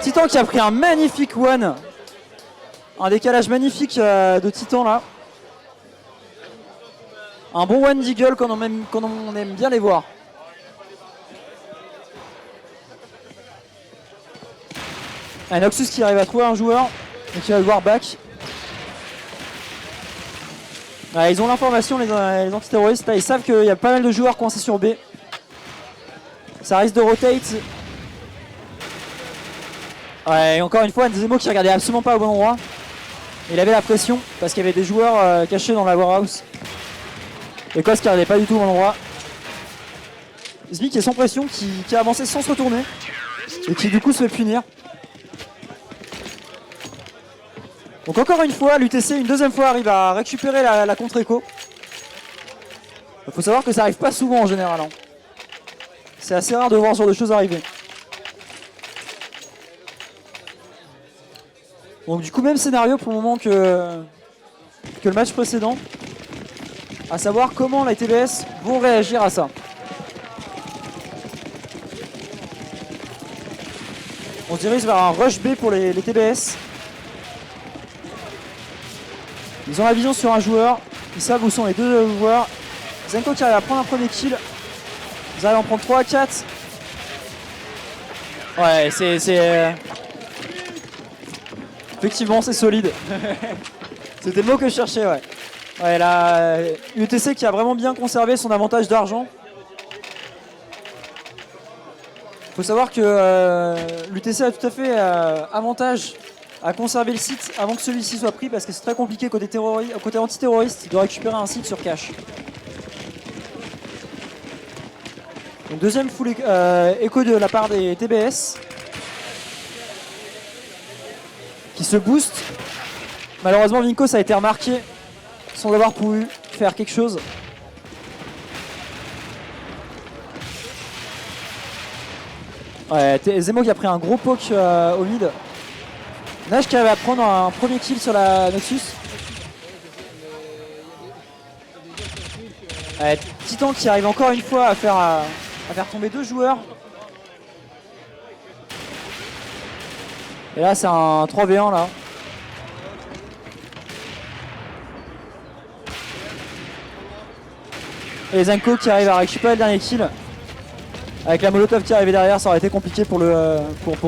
Titan qui a pris un magnifique one. Un décalage magnifique de Titan là. Un bon one d'Eagle quand on aime bien les voir. Un Noxus qui arrive à trouver un joueur et qui va le voir back. Ouais, ils ont l'information, les antiterroristes. Là, ils savent qu'il y a pas mal de joueurs coincés sur B. Ça risque de rotate. Ouais, et encore une fois, Zemo qui regardait absolument pas au bon endroit. Il avait la pression parce qu'il y avait des joueurs cachés dans la warehouse. Et Kos qui regardait pas du tout au bon endroit. Zmi qui est sans pression, qui a avancé sans se retourner. Et qui du coup se fait punir. Donc encore une fois, l'UTC une deuxième fois arrive à récupérer la contre-écho. Il faut savoir que ça arrive pas souvent en général. Hein. C'est assez rare de voir ce genre de choses arriver. Donc du coup même scénario pour le moment que le match précédent. À savoir comment les TBS vont réagir à ça. On se dirige vers un rush B pour les TBS. Ils ont la vision sur un joueur. Ils savent où sont les deux joueurs. Zenko qui arrive à prendre un premier kill. Ils arrivent à en prendre 3 à 4. Ouais, c'est... Effectivement, c'est solide. C'était le mot que je cherchais, ouais. Ouais, la UTC qui a vraiment bien conservé son avantage d'argent. Il faut savoir que l'UTC a tout à fait avantage à conserver le site avant que celui-ci soit pris parce que c'est très compliqué côté antiterroriste de récupérer un site sur cache. Donc deuxième full écho de la part des TBS qui se boost. Malheureusement Vinkos a été remarqué sans avoir pu faire quelque chose. Ouais, Zemo qui a pris un gros poke au mid. Nash qui arrive à prendre un premier kill sur la Noxus. Ouais, Titan qui arrive encore une fois à faire tomber 2 joueurs. Et là c'est un 3v1 là. Et Zenko qui arrive à récupérer le dernier kill. Avec la molotov qui est arrivée derrière, ça aurait été compliqué pour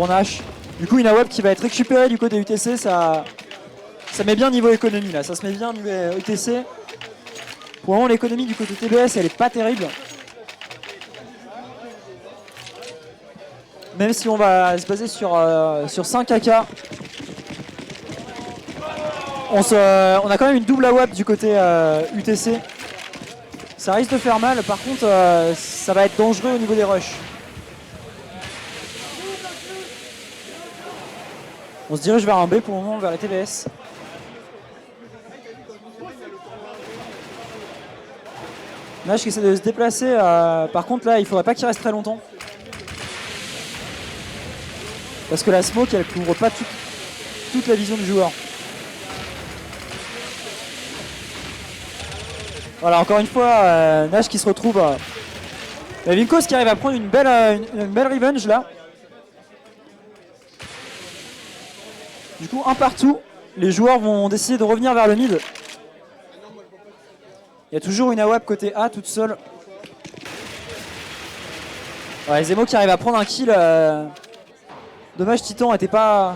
Nash. Du coup, Inaweb qui va être récupéré du côté UTC, ça met bien niveau économie là, ça se met bien niveau UTC. Pour le moment, l'économie du côté TBS, elle est pas terrible. Même si on va se baser sur 5 AK. On a quand même une double AWAP du côté UTC. Ça risque de faire mal, par contre ça va être dangereux au niveau des rushs. On se dirige vers un B pour le moment, vers les TBS. Nash qui essaie de se déplacer, par contre là il faudrait pas qu'il reste très longtemps. Parce que la smoke elle couvre pas toute la vision du joueur. Voilà, encore une fois, Nash qui se retrouve. Vinkos qui arrive à prendre une belle revenge là. Du coup, un partout. Les joueurs vont décider de revenir vers le mid. Il y a toujours une AWAP côté A toute seule. Ouais, Zemo qui arrive à prendre un kill. Dommage, Titan était en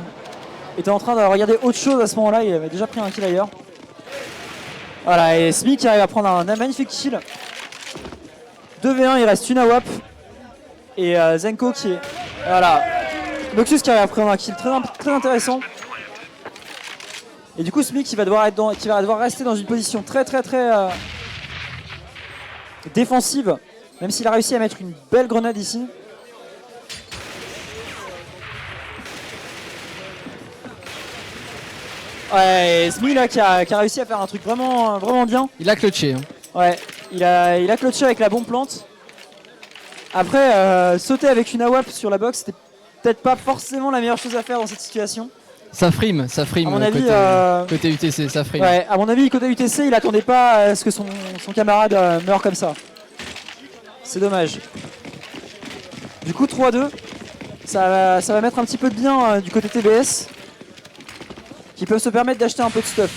train de regarder autre chose à ce moment-là. Il avait déjà pris un kill ailleurs. Voilà, et Smee qui arrive à prendre un magnifique kill. 2v1, il reste une AWAP. Et Zenko qui est... Voilà. Noxus qui arrive à prendre un kill très intéressant. Et du coup, Smee qui va devoir rester dans une position très défensive. Même s'il a réussi à mettre une belle grenade ici. Ouais, Smee là qui a réussi à faire un truc vraiment bien. Il a clutché. Hein. Ouais, il a clutché avec la bombe plante. Après, sauter avec une AWAP sur la box, c'était peut-être pas forcément la meilleure chose à faire dans cette situation. Ça frime à mon avis, côté UTC, ça frime. Ouais, à mon avis, côté UTC, il attendait pas à ce que son camarade meure comme ça. C'est dommage. Du coup, 3-2. Ça va mettre un petit peu de bien du côté TBS. Qui peuvent se permettre d'acheter un peu de stuff.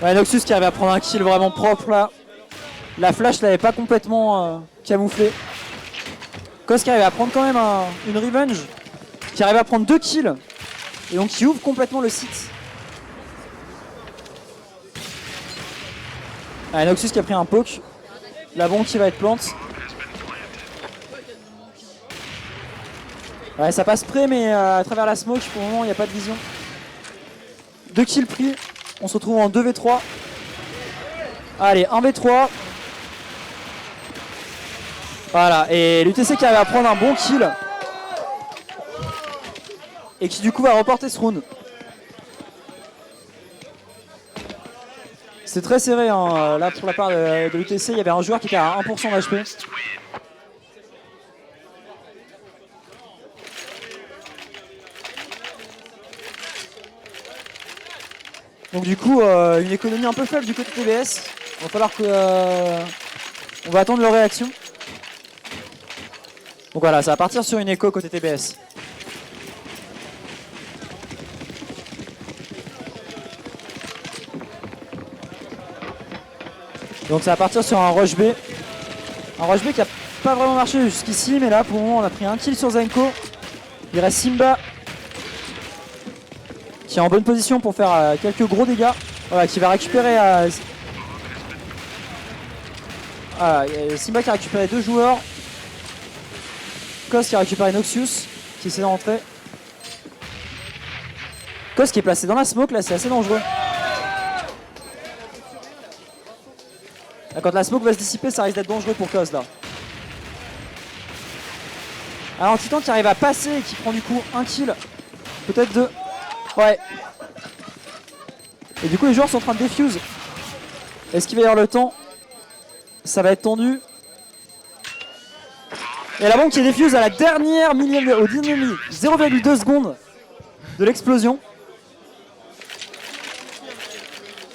Ouais, Noxus qui arrive à prendre un kill vraiment propre là. La flash l'avait pas complètement camouflé. Kos qui arrive à prendre quand même une revenge. Qui arrive à prendre 2 kills. Et donc qui ouvre complètement le site. Ouais, Noxus qui a pris un poke. La bombe qui va être plante. Ouais, ça passe près, mais à travers la smoke, pour le moment, il n'y a pas de vision. 2 kills pris. On se retrouve en 2v3. Allez, 1v3. Voilà, et l'UTC qui arrive à prendre un bon kill. Et qui du coup va remporter ce round. C'est très serré hein, là pour la part de l'UTC. Il y avait un joueur qui était à 1% d'HP. Donc du coup, une économie un peu faible du côté TBS. Il va falloir que... on va attendre leur réaction. Donc voilà, ça va partir sur une écho côté TBS. Donc ça va partir sur un rush B. Un rush B qui a pas vraiment marché jusqu'ici, mais là pour le moment on a pris un kill sur Zenko. Il reste Simba qui est en bonne position pour faire quelques gros dégâts. Voilà, qui va récupérer... Simba qui a récupéré 2 joueurs. Kos qui a récupéré Noxious qui essaie d'entrer. Kos qui est placé dans la smoke, là c'est assez dangereux. Là, quand la smoke va se dissiper, ça risque d'être dangereux pour Kos là. Alors Titan qui arrive à passer et qui prend du coup un kill. Peut-être 2. Ouais. Et du coup les joueurs sont en train de défuse. Est-ce qu'il va y avoir le temps? Ça va être tendu. Et la bombe qui est défuse à la dernière millième, au 0,2 secondes de l'explosion.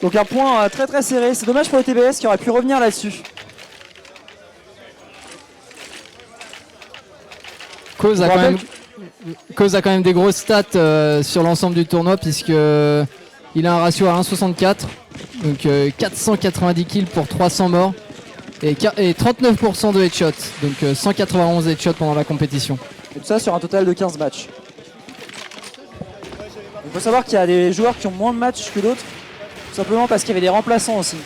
Donc un point très très serré. C'est dommage pour les TBS qui auraient pu revenir là-dessus. Cause a quand même des grosses stats sur l'ensemble du tournoi puisque il a un ratio à 1,64. Donc 490 kills pour 300 morts. Et 39% de headshots, donc 191 headshots pendant la compétition. Et tout ça sur un total de 15 matchs. Il faut savoir qu'il y a des joueurs qui ont moins de matchs que d'autres, tout simplement parce qu'il y avait des remplaçants aussi.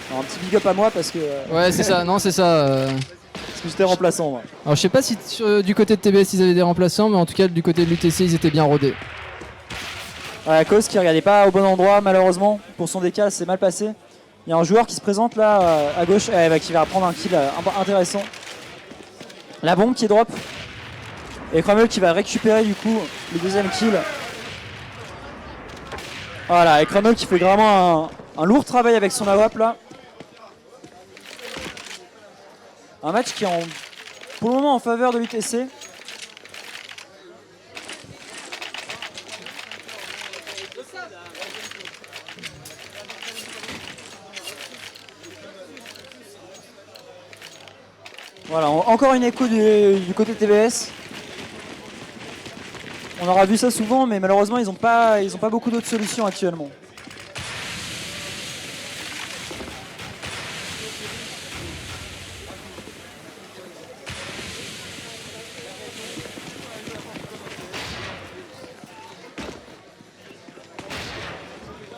Alors, un petit big up à moi parce que... Ouais c'est ça, non c'est ça. Parce que j'étais remplaçant moi. Alors je sais pas si du côté de TBS ils avaient des remplaçants, mais en tout cas du côté de l'UTC ils étaient bien rodés. Ouais, Kos qui regardait pas au bon endroit malheureusement, pour son décal c'est mal passé. Il y a un joueur qui se présente là à gauche qui va prendre un kill intéressant. La bombe qui est drop. Et Crumble qui va récupérer du coup le deuxième kill. Voilà, et Crumble qui fait vraiment un lourd travail avec son AWP là. Un match qui est pour le moment en faveur de l'UTC. Voilà, encore une écho du côté TBS. On aura vu ça souvent, mais malheureusement, ils n'ont pas beaucoup d'autres solutions actuellement.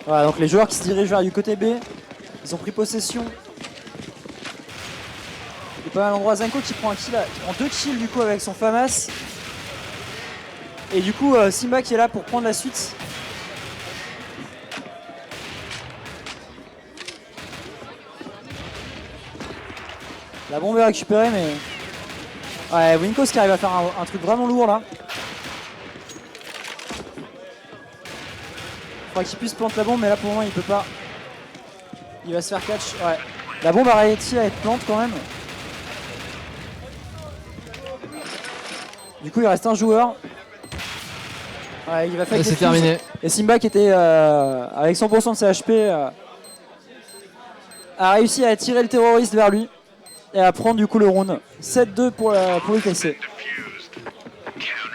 Voilà, donc les joueurs qui se dirigent vers du côté B, ils ont pris possession. Il est pas mal l'endroit. Zenko qui prend un kill, qui prend 2 kills du coup avec son FAMAS. Et du coup Simba qui est là pour prendre la suite. La bombe est récupérée mais... Ouais, Winkos qui arrive à faire un truc vraiment lourd là. Il faudra qu'il puisse planter la bombe mais là pour le moment il peut pas. Il va se faire catch. Ouais. La bombe a réussi à être plante quand même. Du coup il reste un joueur. Ouais, il va faire. Et c'est terminé. Et Simba qui était avec 100% de ses HP a réussi à attirer le terroriste vers lui et à prendre du coup le round. 7-2 pour l'UTC.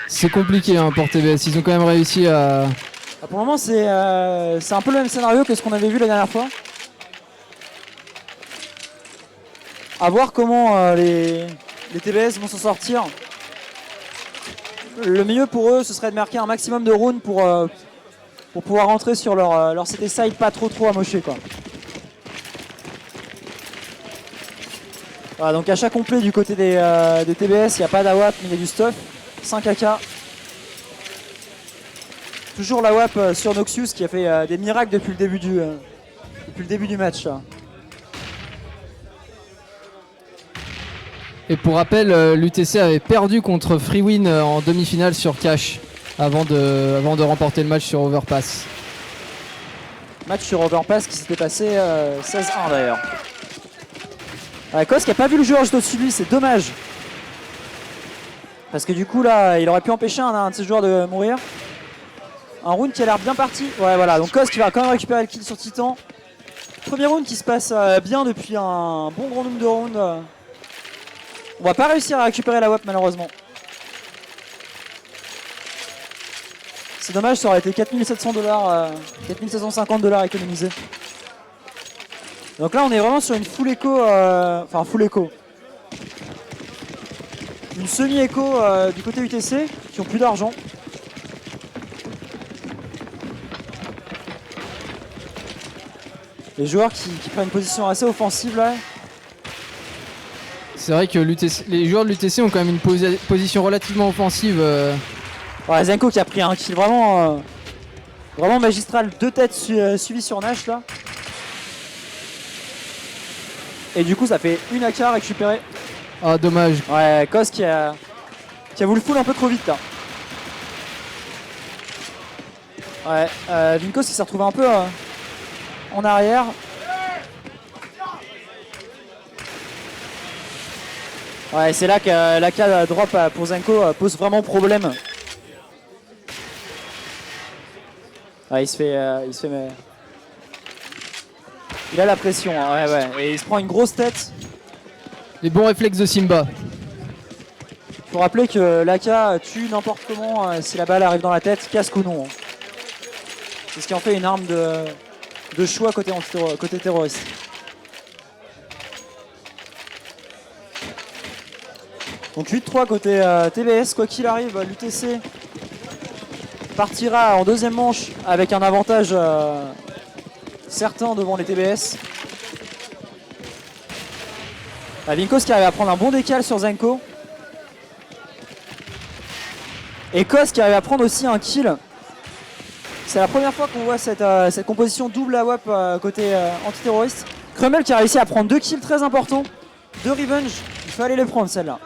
C'est compliqué hein, pour TBS, ils ont quand même réussi à... Pour le moment c'est un peu le même scénario que ce qu'on avait vu la dernière fois. À voir comment les TBS vont s'en sortir. Le mieux pour eux, ce serait de marquer un maximum de rounds pour pouvoir rentrer sur leur CT side pas trop amoché quoi. Voilà, donc achat complet du côté des TBS, il n'y a pas d'AWAP mais il y a du stuff. 5 AK. Toujours l'AWAP sur Noxious qui a fait des miracles depuis le début du match. Là. Et pour rappel, l'UTC avait perdu contre Freewin en demi-finale sur Cash avant de remporter le match sur Overpass. Match sur Overpass qui s'était passé 16-1 d'ailleurs. Kos qui n'a pas vu le joueur juste au-dessus de lui, c'est dommage. Parce que du coup là, il aurait pu empêcher un de ses joueurs de mourir. Un round qui a l'air bien parti. Ouais voilà, donc Kos qui va quand même récupérer le kill sur Titan. Premier round qui se passe bien depuis un bon grand nombre de rounds. On va pas réussir à récupérer la WAP malheureusement. C'est dommage, ça aurait été 4700 $, 4750 $ économisés. Donc là on est vraiment sur une full écho, enfin full écho. Une semi-écho du côté UTC qui ont plus d'argent. Les joueurs qui prennent une position assez offensive là. C'est vrai que les joueurs de l'UTC ont quand même une position relativement offensive. Ouais, Zenko qui a pris un kill vraiment, vraiment magistral. 2 têtes suivies sur Nash là. Et du coup ça fait une AK récupérée. Ah dommage. Ouais, Kos qui a voulu full un peu trop vite là. Ouais, Vinkos qui s'est retrouvé un peu en arrière. Ouais, c'est là que l'AK drop pour Zenko pose vraiment problème. Ouais, il se fait mais... Il a la pression, hein, ouais. Et il se prend une grosse tête. Les bons réflexes de Simba. Faut rappeler que l'AK tue n'importe comment si la balle arrive dans la tête, casque ou non. Hein. C'est ce qui en fait une arme de choix côté terroriste. Donc 8-3 côté TBS, quoi qu'il arrive, l'UTC partira en deuxième manche avec un avantage certain devant les TBS. Vinkos qui arrive à prendre un bon décal sur Zenko. Et Kos qui arrive à prendre aussi un kill. C'est la première fois qu'on voit cette composition double AWAP côté antiterroriste. Krumel qui a réussi à prendre 2 kills très importants. 2 revenge, il fallait les prendre celle-là.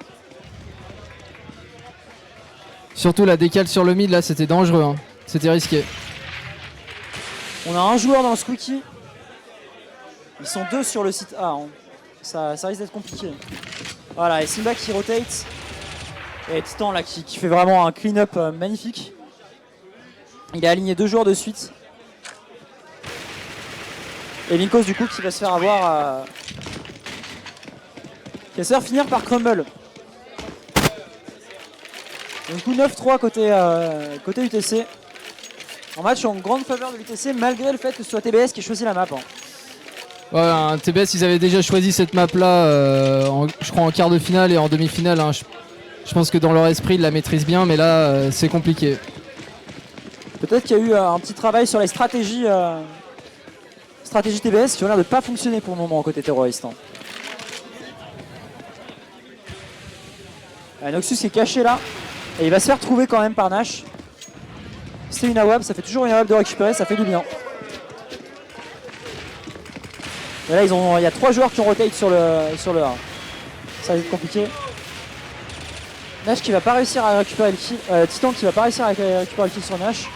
Surtout la décale sur le mid là, c'était dangereux, hein. C'était risqué. On a un joueur dans le squeaky. Ils sont 2 sur le site A. Hein. Ça risque d'être compliqué. Voilà, et Simba qui rotate. Et Titan là qui fait vraiment un clean-up magnifique. Il a aligné 2 joueurs de suite. Et Vinkos du coup qui va se faire avoir. Qui va se faire finir par Crumble. Du coup 9-3 côté UTC. En match en grande faveur de l'UTC malgré le fait que ce soit TBS qui ait choisi la map. Hein. Ouais, un TBS ils avaient déjà choisi cette map là, je crois en quart de finale et en demi-finale. Hein. Je pense que dans leur esprit ils la maîtrisent bien, mais là c'est compliqué. Peut-être qu'il y a eu un petit travail sur les stratégies TBS qui ont l'air de ne pas fonctionner pour le moment côté terroriste. Hein. Noxus qui est caché là. Et il va se faire trouver quand même par Nash. C'est une AWAP, ça fait toujours une AWAP de récupérer, ça fait du bien. Et là il y a 3 joueurs qui ont rotate sur le A. Ça va être compliqué. Nash qui va pas réussir à récupérer le kill. Titan qui va pas réussir à récupérer le kill sur Nash.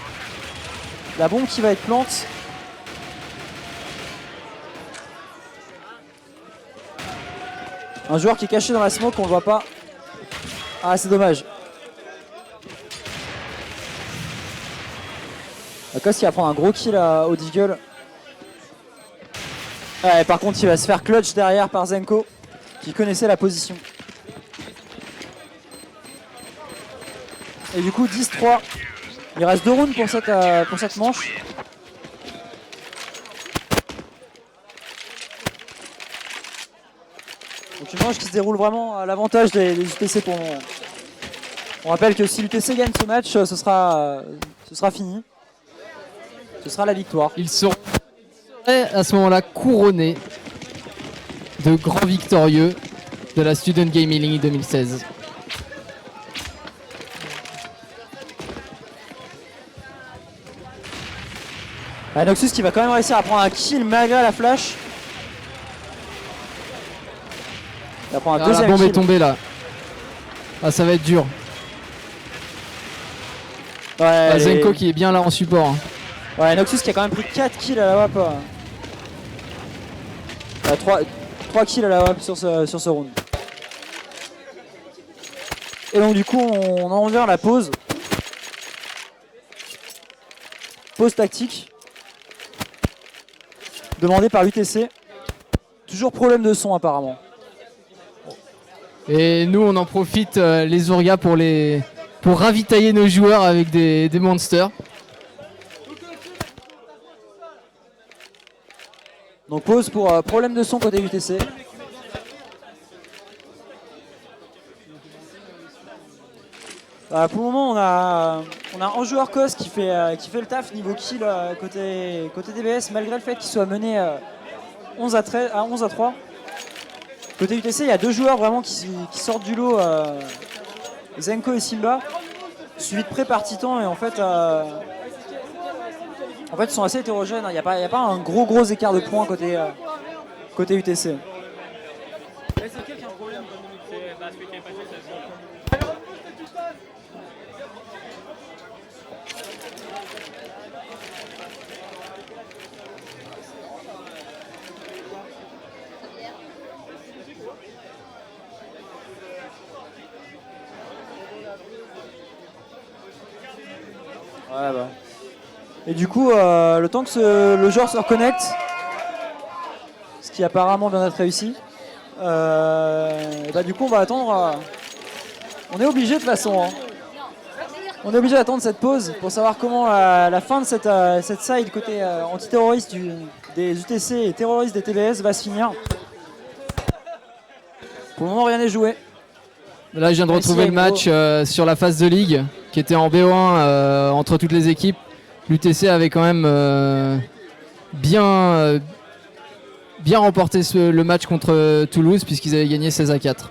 La bombe qui va être plante. Un joueur qui est caché dans la smoke, on le voit pas. Ah c'est dommage. Kos qui va prendre un gros kill au Deagle. Ouais, par contre il va se faire clutch derrière par Zenko qui connaissait la position. Et du coup 10-3. Il reste 2 rounds pour cette manche. Donc une manche qui se déroule vraiment à l'avantage des UTC pour le moment. On rappelle que si l'UTC gagne ce match, ce sera fini. Ce sera la victoire. Ils seront à ce moment-là couronnés de grands victorieux de la Student Gaming League 2016. Noxus qui va quand même réussir à prendre un kill malgré la flash. Il va prendre un deuxième la bombe kill. est tombée là. Ah ça va être dur. Ouais, Zenko qui est bien là en support. Hein. Ouais, Noxus qui a quand même pris 4 kills à la WAP. 3 kills à la WAP sur ce round. Et donc du coup on en revient à la pause. Pause tactique. Demandée par l'UTC. Toujours problème de son apparemment. Et nous, on en profite, les Zourgas, pour ravitailler nos joueurs avec des monsters. Donc pause pour problème de son côté UTC. Pour le moment, on a un joueur COS qui fait le taf niveau kill côté DBS, malgré le fait qu'il soit mené 11 à 3. Côté UTC, il y a 2 joueurs vraiment qui sortent du lot, Zenko et Simba, suivi de près par Titan, et en fait, ils sont assez hétérogènes. Il n'y a pas un gros écart de points côté UTC. C'est quel qui a un problème C'est parce que qui est passé, ça se voit. Ouais, bah. Et du coup, le temps que le joueur se reconnecte, ce qui apparemment vient d'être réussi, du coup on va attendre. On est obligé de toute façon. Hein. On est obligé d'attendre cette pause pour savoir comment la fin de cette side côté antiterroriste des UTC et terroristes des TBS va se finir. Pour le moment, rien n'est joué. Là, je viens de retrouver le match sur la phase de ligue qui était en BO1 entre toutes les équipes. L'UTC avait quand même bien remporté le match contre Toulouse puisqu'ils avaient gagné 16 à 4.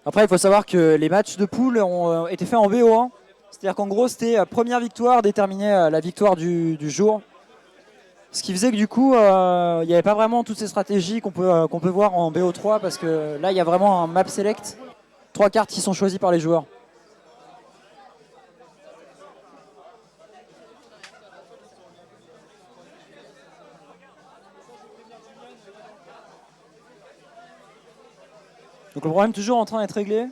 Après, il faut savoir que les matchs de poule ont été faits en BO1. C'est-à-dire qu'en gros, c'était première victoire déterminait la victoire du jour. Ce qui faisait que du coup, il n'y avait pas vraiment toutes ces stratégies qu'on peut voir en BO3 parce que là, il y a vraiment un map select. 3 cartes qui sont choisies par les joueurs. Donc le problème est toujours en train d'être réglé.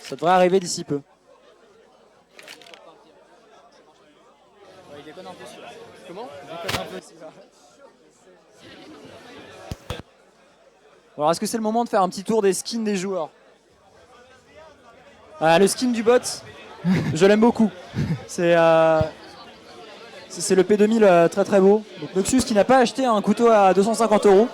Ça devrait arriver d'ici peu. Il déconne un peu celui-là. Comment ? Il déconne un peu celui-là. Alors est-ce que c'est le moment de faire un petit tour des skins des joueurs ? Le skin du bot, je l'aime beaucoup. C'est le P2000 très très beau. Donc Noxus qui n'a pas acheté un couteau à 250 €.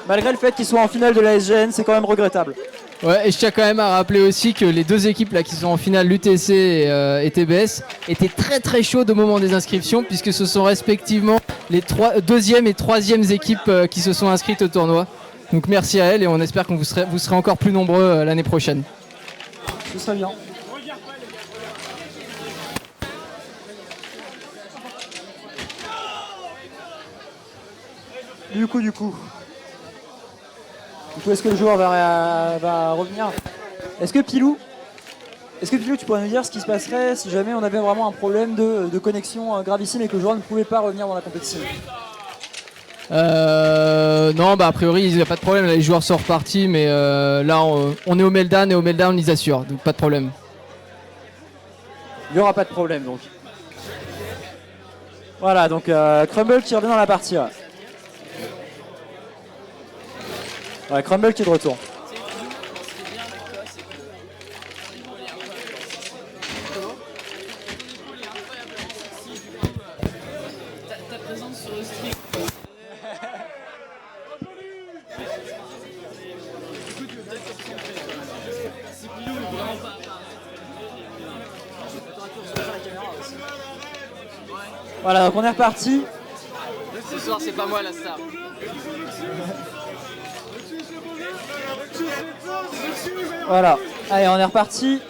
Malgré le fait qu'il soit en finale de la SGN, c'est quand même regrettable. Ouais, et je tiens quand même à rappeler aussi que les 2 équipes là qui sont en finale, l'UTC et TBS, étaient très très chaudes au moment des inscriptions puisque ce sont respectivement les 2e et 3e équipes qui se sont inscrites au tournoi. Donc merci à elles et on espère que vous serez encore plus nombreux l'année prochaine. Ce serait bien. Du coup, est-ce que le joueur va revenir ? Est-ce que Pilou, tu pourrais nous dire ce qui se passerait si jamais on avait vraiment un problème de connexion gravissime et que le joueur ne pouvait pas revenir dans la compétition ? Non, a priori il n'y a pas de problème, là, les joueurs sont repartis, mais là on est au Meltdown et au Meltdown ils assurent, donc pas de problème. Il n'y aura pas de problème donc. Voilà, donc Crumble qui revient dans la partie. Ouais, Crumble qui est de retour. Ta présence sur le stream. Voilà, donc on est reparti. Ce soir, c'est pas moi la star. Voilà, allez, on est reparti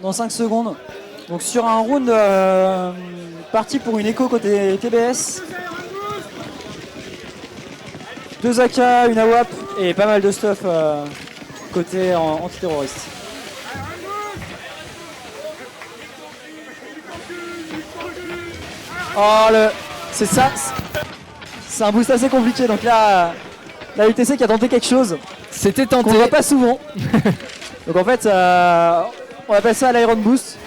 dans 5 secondes. Donc sur un round parti pour une écho côté TBS. 2 AK, une AWAP et pas mal de stuff côté antiterroriste. Oh c'est ça. C'est un boost assez compliqué. Donc là, la UTC qui a tenté quelque chose. C'était tenté. On voit pas souvent. Donc en fait, on appelle ça l'Iron Boost.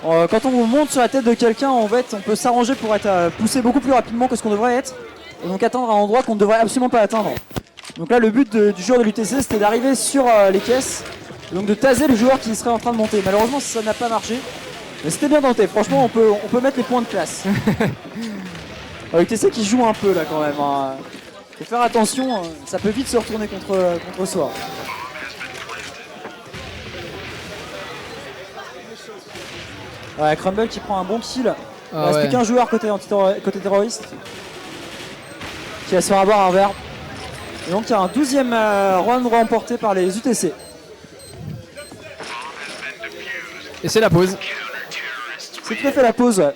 Quand on monte sur la tête de quelqu'un, en fait, on peut s'arranger pour être poussé beaucoup plus rapidement que ce qu'on devrait être. Et donc atteindre un endroit qu'on ne devrait absolument pas atteindre. Donc là, le but du joueur de l'UTC, c'était d'arriver sur les caisses. Et donc de taser le joueur qui serait en train de monter. Malheureusement, ça n'a pas marché. Mais c'était bien tenté. Franchement, on peut mettre les points de classe. l'UTC qui joue un peu là quand même. Hein. Faut faire attention, ça peut vite se retourner contre soi. Ouais, Crumble qui prend un bon kill. Il reste plus qu'un joueur côté terroriste qui va se faire avoir un verre. Et donc il y a un 12e round remporté par les UTC. Et c'est la pause. C'est tout à fait la pause. Ouais.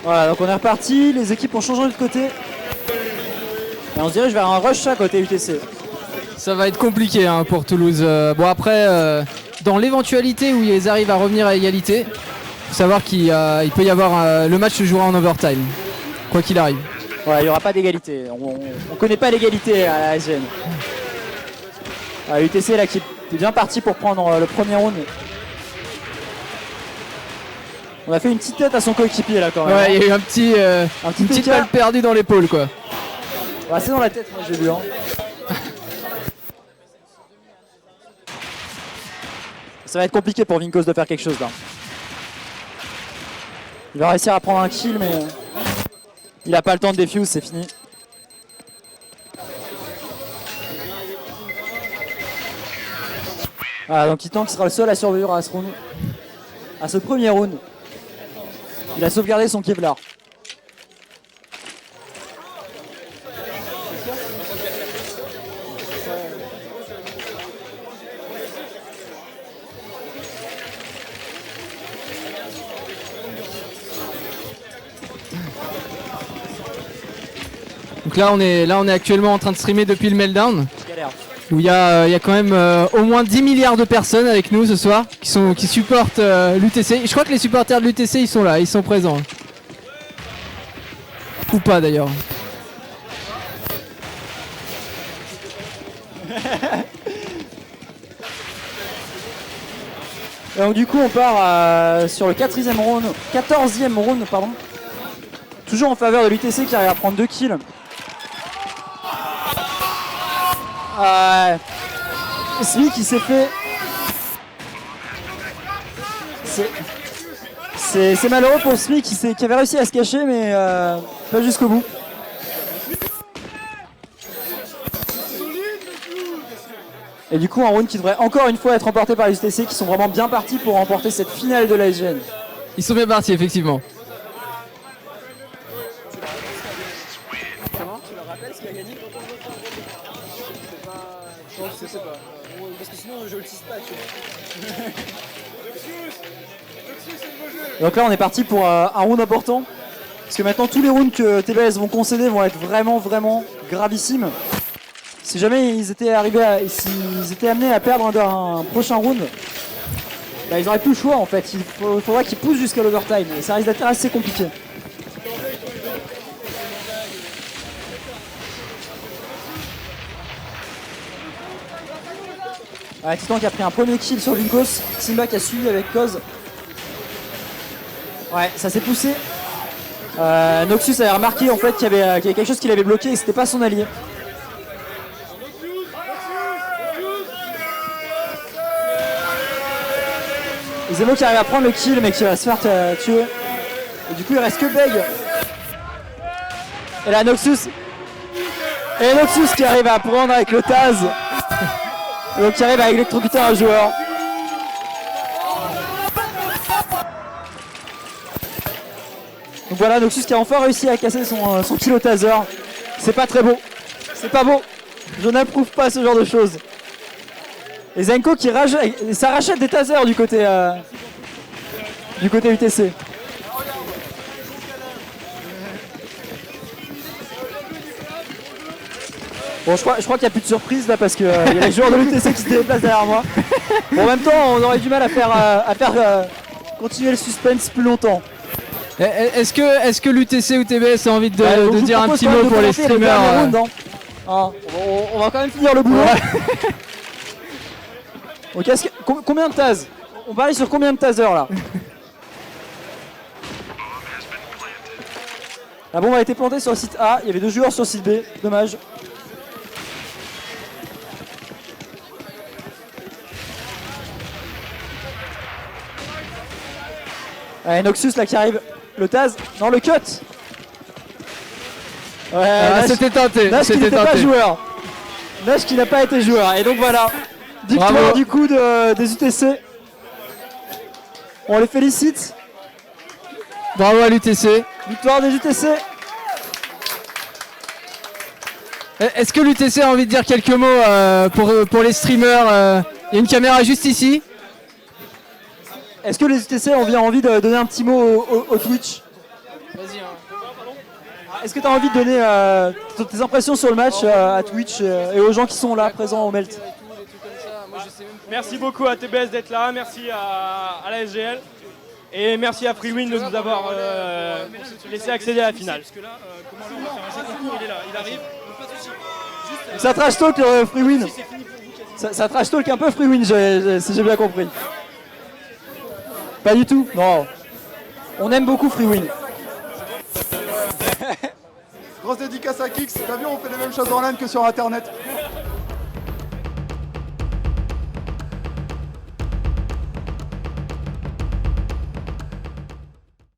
Voilà, donc on est reparti, les équipes ont changé de côté. Et on se dirige vers un rush à côté UTC. Ça va être compliqué hein, pour Toulouse. Bon après, dans l'éventualité où ils arrivent à revenir à égalité, il faut savoir qu'il peut y avoir le match se jouera en overtime, quoi qu'il arrive. Ouais, il n'y aura pas d'égalité. On connaît pas l'égalité à la SGN. UTC là qui est bien parti pour prendre le premier round. On a fait une petite tête à son coéquipier là quand même. Ouais, il y a eu une petite balle perdue dans l'épaule quoi. Ouais, c'est dans la tête, moi j'ai vu. Hein. Ça va être compliqué pour Vinkos de faire quelque chose là. Il va réussir à prendre un kill mais il n'a pas le temps de défuse, c'est fini. Voilà, donc Titan qui sera le seul à survivre à ce round, à ce premier round. Il a sauvegardé son Kevlar. Donc là on est actuellement en train de streamer depuis le Meltdown. Galère. Où il y a quand même au moins 10 milliards de personnes avec nous ce soir qui supportent l'UTC. Je crois que les supporters de l'UTC ils sont là, ils sont présents. Ou pas d'ailleurs. Et donc du coup on part sur le 14e round, pardon. Toujours en faveur de l'UTC qui arrive à prendre 2 kills. Smi qui s'est fait. C'est malheureux pour Smi qui avait réussi à se cacher mais pas jusqu'au bout. Et du coup un round qui devrait encore une fois être remporté par les UTC qui sont vraiment bien partis pour remporter cette finale de la SGN. Ils sont bien partis effectivement. Comment ? Tu leur rappelles ce qui a gagné ? Je sais pas. Parce que sinon je le tisse pas, tu vois. Donc là on est parti pour un round important. Parce que maintenant tous les rounds que TBS vont concéder vont être vraiment gravissimes. Si jamais ils étaient amenés à perdre un prochain round, bah, ils n'auraient plus le choix en fait. Il faudra qu'ils poussent jusqu'à l'overtime et ça risque d'être assez compliqué. Titan qui a pris un premier kill sur Vinkos, Simba qui a suivi avec Cause. Ouais, ça s'est poussé. Noxus avait remarqué en fait qu'il y avait quelque chose qui l'avait bloqué et c'était pas son allié. Zemo qui arrive à prendre le kill mais qui va se faire tuer. Et du coup il reste que Beg. Et là Noxus. Et Noxus qui arrive à prendre avec le Taz. Et donc qui arrive à électrocuter un joueur. Donc voilà Noxus qui a enfin réussi à casser son kill au taser. C'est pas très beau. C'est pas beau. Je n'approuve pas ce genre de choses. Et Zenko qui s'arrachète des tasers du côté du côté UTC. Bon, je crois qu'il n'y a plus de surprise là parce qu'il y a les joueurs de l'UTC qui se déplacent derrière moi. Bon, en même temps, on aurait du mal à faire continuer le suspense plus longtemps. Est-ce que l'UTC ou TBS a envie de, Ouais, donc de je vous dire un propose petit quand mot même de pour les commenter streamers derniers rounds, hein. Hein, on va quand même finir le boulot. Ok, combien de tases? On va aller sur combien de tasers là? La bombe a été plantée sur le site A, il y avait 2 joueurs sur le site B, dommage. Allez, Noxus là qui arrive, le Taz, non le cut. Ouais, Nash, c'était tenté. Nash qui C'était n'était pas tenté. joueur. Nash qui n'a pas été joueur. Et donc voilà, victoire Bravo. du coup des UTC. On les félicite. Bravo à l'UTC. Victoire des UTC. Est-ce que l'UTC a envie de dire quelques mots pour les streamers Il y a une caméra juste ici. Est-ce que les UTC ont envie de donner un petit mot au Twitch? Vas-y, hein. Est-ce que tu as envie de donner tes impressions sur le match à Twitch et aux gens qui sont là présents au Melt? Merci beaucoup à TBS d'être là, merci à la SGL et merci à Freewind de nous avoir laissé accéder à la finale. Ça trash talk Freewin. Ça trash talk un peu Freewin si j'ai bien compris. Pas du tout, non. On aime beaucoup Freewin. Grosse dédicace à Kix, t'as vu on fait les mêmes choses en LAN que sur internet.